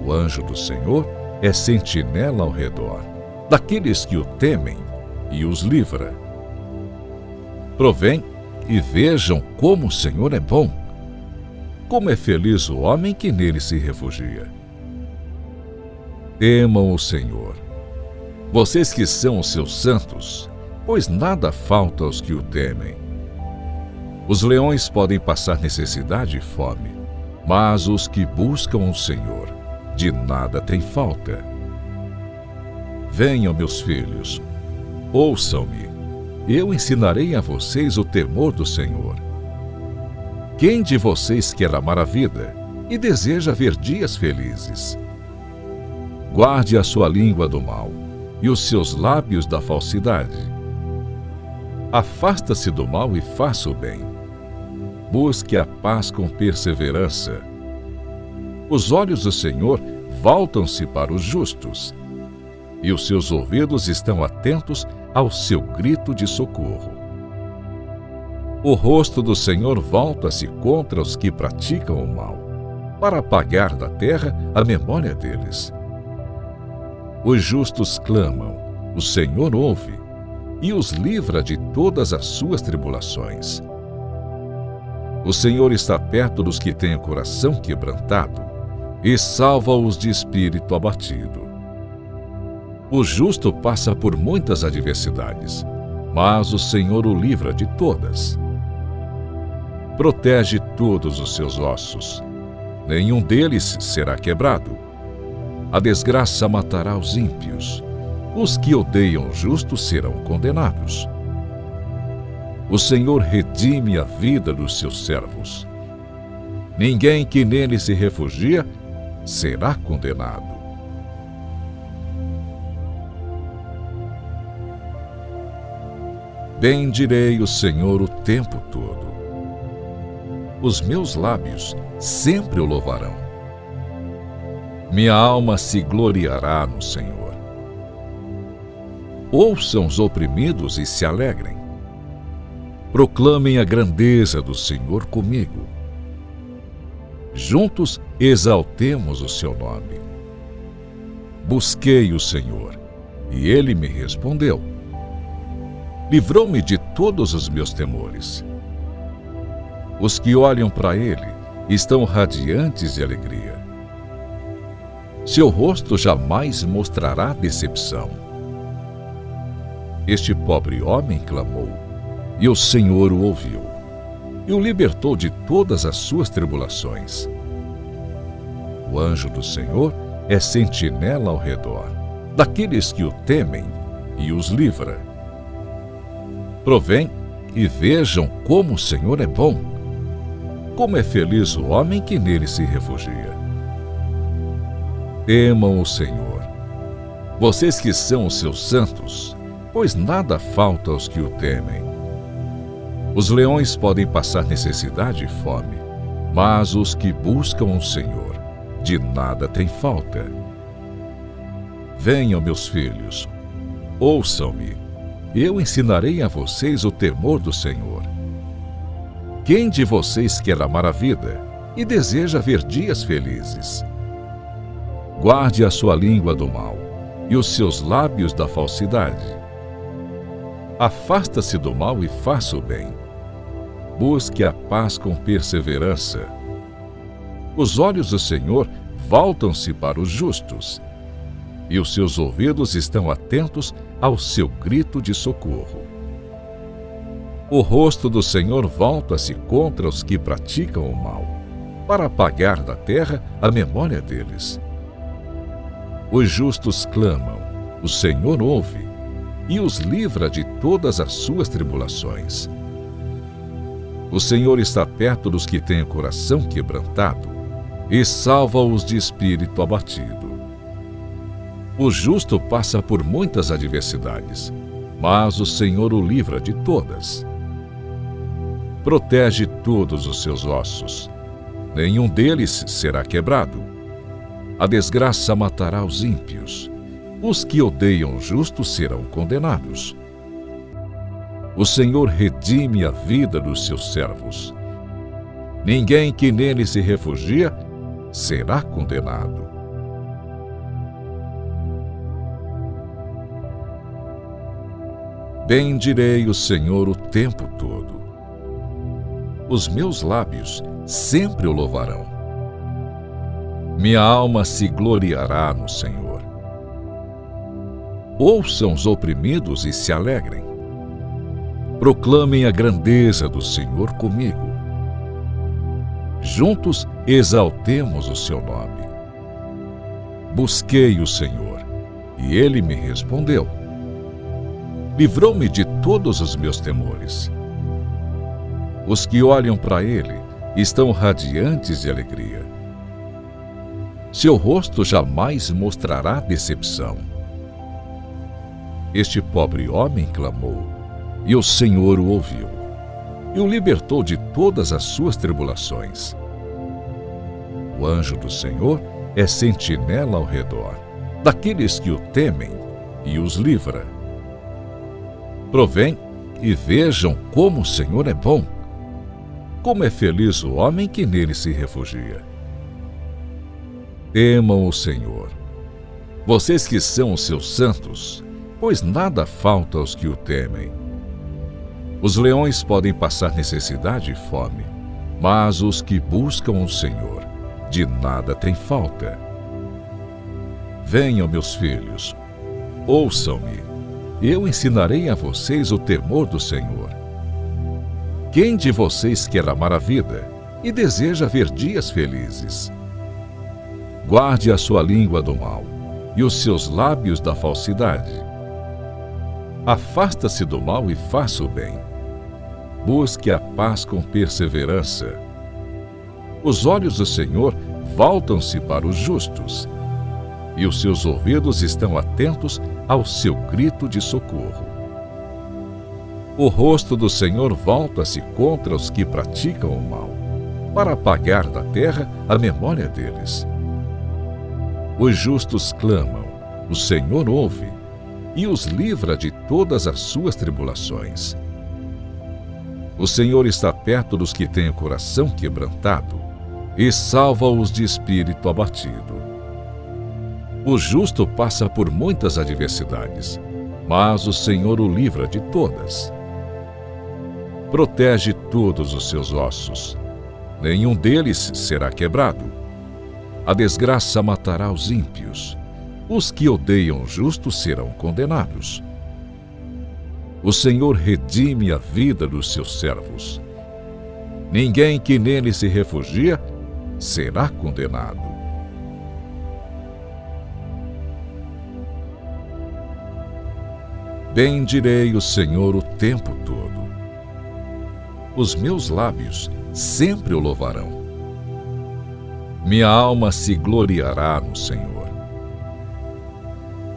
O anjo do Senhor é sentinela ao redor daqueles que o temem e os livra. Provém e vejam como o Senhor é bom. Como é feliz o homem que nele se refugia. Temam o Senhor, vocês que são os seus santos, pois nada falta aos que o temem. Os leões podem passar necessidade e fome, mas os que buscam o Senhor, de nada têm falta. Venham, meus filhos, ouçam-me, eu ensinarei a vocês o temor do Senhor. Quem de vocês quer amar a vida e deseja ver dias felizes? Guarde a sua língua do mal e os seus lábios da falsidade. Afasta-se do mal e faça o bem. Busque a paz com perseverança. Os olhos do Senhor voltam-se para os justos, e os seus ouvidos estão atentos ao seu grito de socorro. O rosto do Senhor volta-se contra os que praticam o mal, para apagar da terra a memória deles. Os justos clamam, o Senhor ouve, e os livra de todas as suas tribulações. O Senhor está perto dos que têm o coração quebrantado e salva-os de espírito abatido. O justo passa por muitas adversidades, mas o Senhor o livra de todas. Protege todos os seus ossos, nenhum deles será quebrado. A desgraça matará os ímpios, os que odeiam o justo serão condenados. O Senhor redime a vida dos seus servos. Ninguém que nele se refugia será condenado. Bendirei o Senhor o tempo todo. Os meus lábios sempre o louvarão. Minha alma se gloriará no Senhor. Ouçam os oprimidos e se alegrem. Proclamem a grandeza do Senhor comigo. Juntos exaltemos o seu nome. Busquei o Senhor, e ele me respondeu. Livrou-me de todos os meus temores. Os que olham para ele estão radiantes de alegria. Seu rosto jamais mostrará decepção. Este pobre homem clamou, e o Senhor o ouviu, e o libertou de todas as suas tribulações. O anjo do Senhor é sentinela ao redor daqueles que o temem e os livra. Provém e vejam como o Senhor é bom. Como é feliz o homem que nele se refugia. Temam o Senhor, vocês que são os seus santos, pois nada falta aos que o temem. Os leões podem passar necessidade e fome, mas os que buscam o Senhor, de nada têm falta. Venham, meus filhos, ouçam-me, eu ensinarei a vocês o temor do Senhor. Quem de vocês quer amar a vida e deseja ver dias felizes? Guarde a sua língua do mal e os seus lábios da falsidade. Afasta-se do mal e faça o bem. Busque a paz com perseverança. Os olhos do Senhor voltam-se para os justos, e os seus ouvidos estão atentos ao seu grito de socorro. O rosto do Senhor volta-se contra os que praticam o mal, para apagar da terra a memória deles. Os justos clamam, o Senhor ouve, e os livra de todas as suas tribulações. O Senhor está perto dos que têm o coração quebrantado, e salva-os de espírito abatido. O justo passa por muitas adversidades, mas o Senhor o livra de todas. Protege todos os seus ossos, nenhum deles será quebrado. A desgraça matará os ímpios, os que odeiam o justo serão condenados. O Senhor redime a vida dos seus servos. Ninguém que nele se refugia será condenado. Bendirei o Senhor o tempo todo. Os meus lábios sempre o louvarão. Minha alma se gloriará no Senhor. Ouçam os oprimidos e se alegrem. Proclamem a grandeza do Senhor comigo. Juntos exaltemos o seu nome. Busquei o Senhor, e ele me respondeu. Livrou-me de todos os meus temores. Os que olham para ele estão radiantes de alegria. Seu rosto jamais mostrará decepção. Este pobre homem clamou, e o Senhor o ouviu, e o libertou de todas as suas tribulações. O anjo do Senhor é sentinela ao redor daqueles que o temem e os livra. Provém e vejam como o Senhor é bom. Como é feliz o homem que nele se refugia. Temam o Senhor, vocês que são os seus santos, pois nada falta aos que o temem. Os leões podem passar necessidade e fome, mas os que buscam o Senhor, de nada têm falta. Venham, meus filhos, ouçam-me, eu ensinarei a vocês o temor do Senhor. Quem de vocês quer amar a vida e deseja ver dias felizes? Guarde a sua língua do mal e os seus lábios da falsidade. Afasta-se do mal e faça o bem. Busque a paz com perseverança. Os olhos do Senhor voltam-se para os justos, e os seus ouvidos estão atentos ao seu grito de socorro. O rosto do Senhor volta-se contra os que praticam o mal, para apagar da terra a memória deles. Os justos clamam, o Senhor ouve, e os livra de todas as suas tribulações. O Senhor está perto dos que têm o coração quebrantado, e salva-os de espírito abatido. O justo passa por muitas adversidades, mas o Senhor o livra de todas. Protege todos os seus ossos, nenhum deles será quebrado. A desgraça matará os ímpios, os que odeiam o justo serão condenados. O Senhor redime a vida dos seus servos. Ninguém que nele se refugia será condenado. Bendirei o Senhor o tempo todo. Os meus lábios sempre o louvarão. Minha alma se gloriará no Senhor.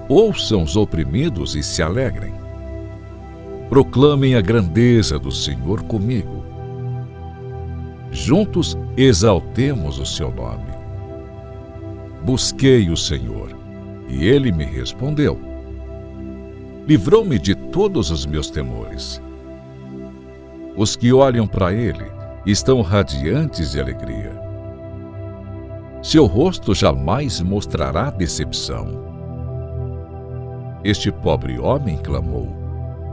Ouçam os oprimidos e se alegrem. Proclamem a grandeza do Senhor comigo. Juntos exaltemos o seu nome. Busquei o Senhor, e ele me respondeu. Livrou-me de todos os meus temores. Os que olham para ele estão radiantes de alegria. Seu rosto jamais mostrará decepção. Este pobre homem clamou,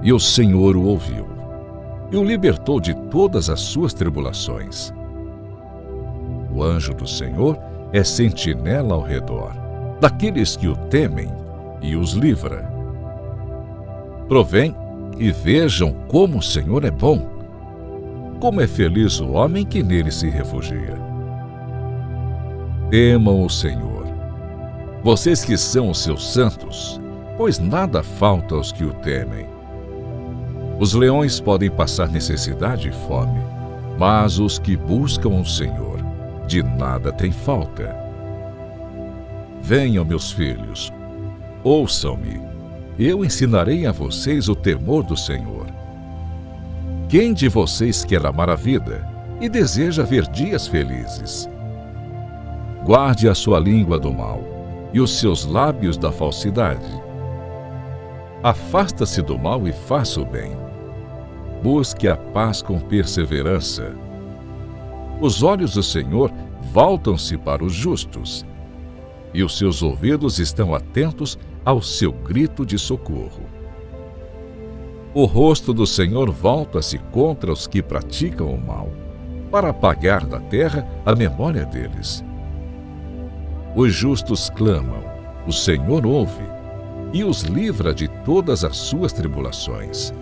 e o Senhor o ouviu, e o libertou de todas as suas tribulações. O anjo do Senhor é sentinela ao redor daqueles que o temem e os livra. Provém e vejam como o Senhor é bom. Como é feliz o homem que nele se refugia. Temam o Senhor, vocês que são os seus santos, pois nada falta aos que o temem. Os leões podem passar necessidade e fome, mas os que buscam o Senhor, de nada têm falta. Venham, meus filhos, ouçam-me, eu ensinarei a vocês o temor do Senhor. Quem de vocês quer amar a vida e deseja ver dias felizes? Guarde a sua língua do mal e os seus lábios da falsidade. Afasta-se do mal e faça o bem. Busque a paz com perseverança. Os olhos do Senhor voltam-se para os justos, e os seus ouvidos estão atentos ao seu grito de socorro. O rosto do Senhor volta-se contra os que praticam o mal, para apagar da terra a memória deles. Os justos clamam, o Senhor ouve, e os livra de todas as suas tribulações.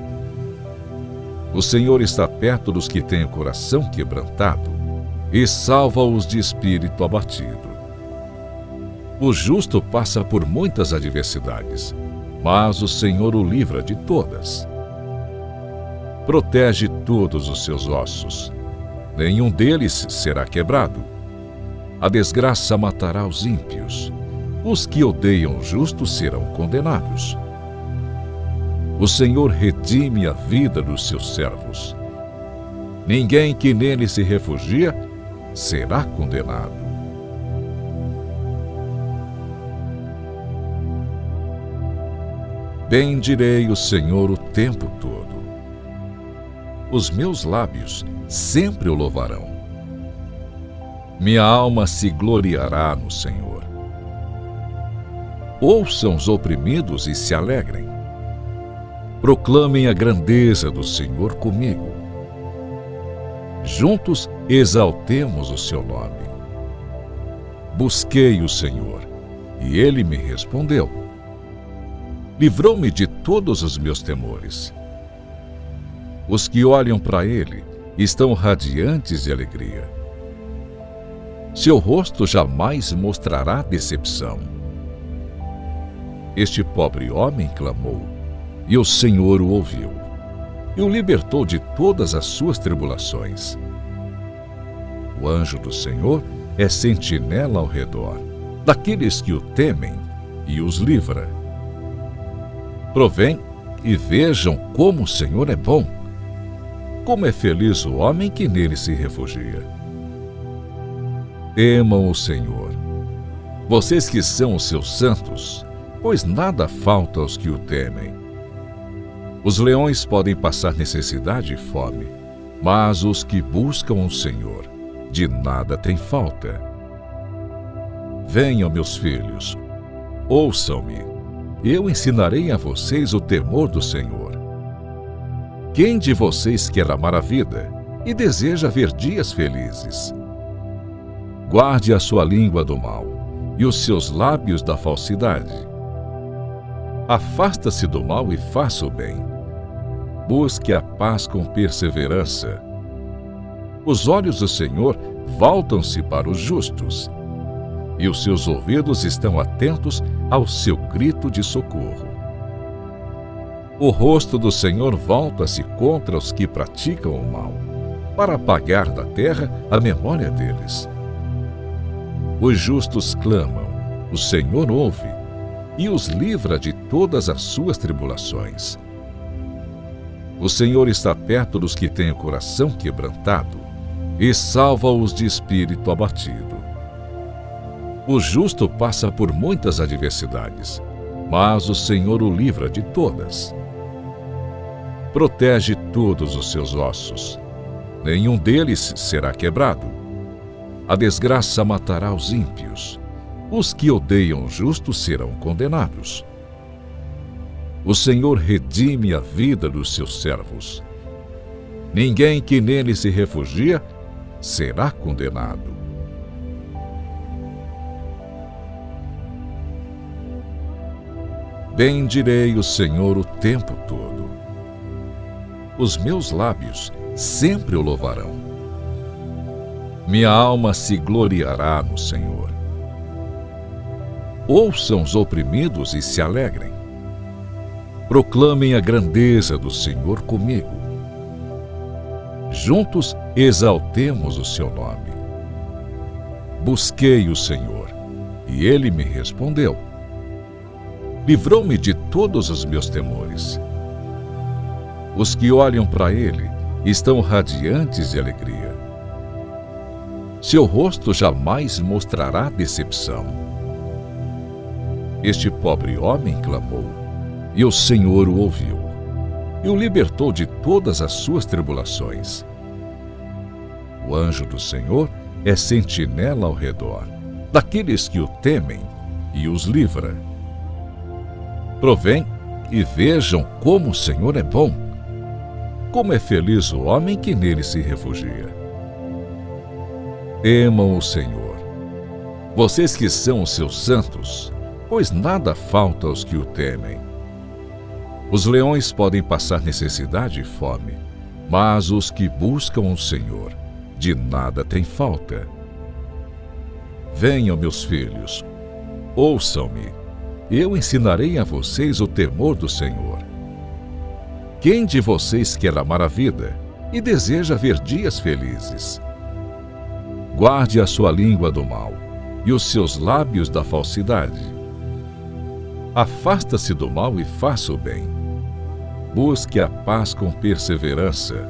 O Senhor está perto dos que têm o coração quebrantado, e salva-os de espírito abatido. O justo passa por muitas adversidades, mas o Senhor o livra de todas. Protege todos os seus ossos, nenhum deles será quebrado. A desgraça matará os ímpios, os que odeiam o justo serão condenados. O Senhor redime a vida dos seus servos. Ninguém que nele se refugia será condenado. Bendirei o Senhor o tempo todo. Os meus lábios sempre o louvarão. Minha alma se gloriará no Senhor. Ouçam os oprimidos e se alegrem. Proclamem a grandeza do Senhor comigo. Juntos exaltemos o seu nome. Busquei o Senhor, e ele me respondeu. Livrou-me de todos os meus temores. Os que olham para ele estão radiantes de alegria. Seu rosto jamais mostrará decepção. Este pobre homem clamou, e o Senhor o ouviu, e o libertou de todas as suas tribulações. O anjo do Senhor é sentinela ao redor daqueles que o temem e os livra. Provém e vejam como o Senhor é bom. Como é feliz o homem que nele se refugia. Temam o Senhor, vocês que são os seus santos, pois nada falta aos que o temem. Os leões podem passar necessidade e fome, mas os que buscam o Senhor, de nada tem falta. Venham, meus filhos, ouçam-me, eu ensinarei a vocês o temor do Senhor. Quem de vocês quer amar a vida e deseja ver dias felizes? Guarde a sua língua do mal e os seus lábios da falsidade. Afasta-se do mal e faça o bem. Busque a paz com perseverança. Os olhos do Senhor voltam-se para os justos, e os seus ouvidos estão atentos ao seu grito de socorro. O rosto do Senhor volta-se contra os que praticam o mal, para apagar da terra a memória deles. Os justos clamam, o Senhor ouve, e os livra de todas as suas tribulações. O Senhor está perto dos que têm o coração quebrantado, e salva-os de espírito abatido. O justo passa por muitas adversidades, mas o Senhor o livra de todas. Protege todos os seus ossos, nenhum deles será quebrado. A desgraça matará os ímpios, os que odeiam o justo serão condenados. O Senhor redime a vida dos seus servos. Ninguém que nele se refugia será condenado. Bendirei o Senhor o tempo todo. Os meus lábios sempre o louvarão. Minha alma se gloriará no Senhor. Ouçam os oprimidos e se alegrem. Proclamem a grandeza do Senhor comigo. Juntos exaltemos o seu nome. Busquei o Senhor, e ele me respondeu. Livrou-me de todos os meus temores. Os que olham para ele estão radiantes de alegria. Seu rosto jamais mostrará decepção. Este pobre homem clamou, e o Senhor o ouviu, e o libertou de todas as suas tribulações. O anjo do Senhor é sentinela ao redor daqueles que o temem e os livra. Provém e vejam como o Senhor é bom. Como é feliz o homem que nele se refugia. Temam o Senhor, vocês que são os seus santos, pois nada falta aos que o temem. Os leões podem passar necessidade e fome, mas os que buscam o Senhor, de nada têm falta. Venham, meus filhos, ouçam-me, eu ensinarei a vocês o temor do Senhor. Quem de vocês quer amar a vida e deseja ver dias felizes? Guarde a sua língua do mal e os seus lábios da falsidade. Afasta-se do mal e faça o bem. Busque a paz com perseverança.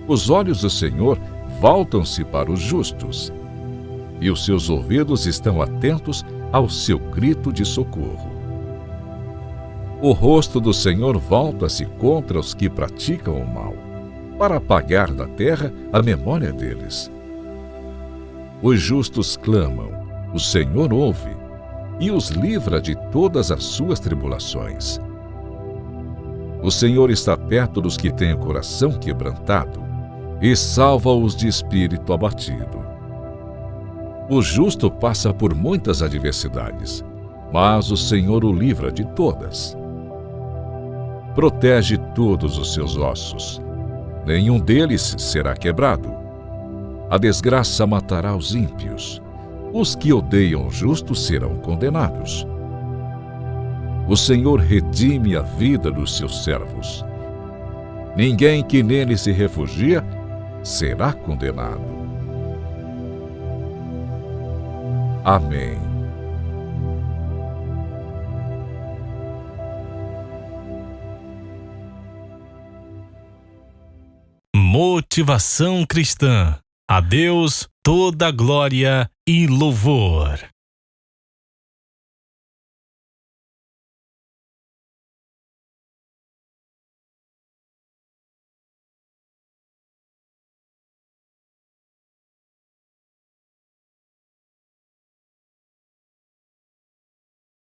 Os olhos do Senhor voltam-se para os justos, e os seus ouvidos estão atentos ao seu grito de socorro. O rosto do Senhor volta-se contra os que praticam o mal, para apagar da terra a memória deles. Os justos clamam, o Senhor ouve, e os livra de todas as suas tribulações. O Senhor está perto dos que têm o coração quebrantado, e salva-os de espírito abatido. O justo passa por muitas adversidades, mas o Senhor o livra de todas. Protege todos os seus ossos, nenhum deles será quebrado. A desgraça matará os ímpios, os que odeiam o justo serão condenados. O Senhor redime a vida dos seus servos. Ninguém que nele se refugia será condenado. Amém. Motivação cristã. A Deus toda glória e louvor.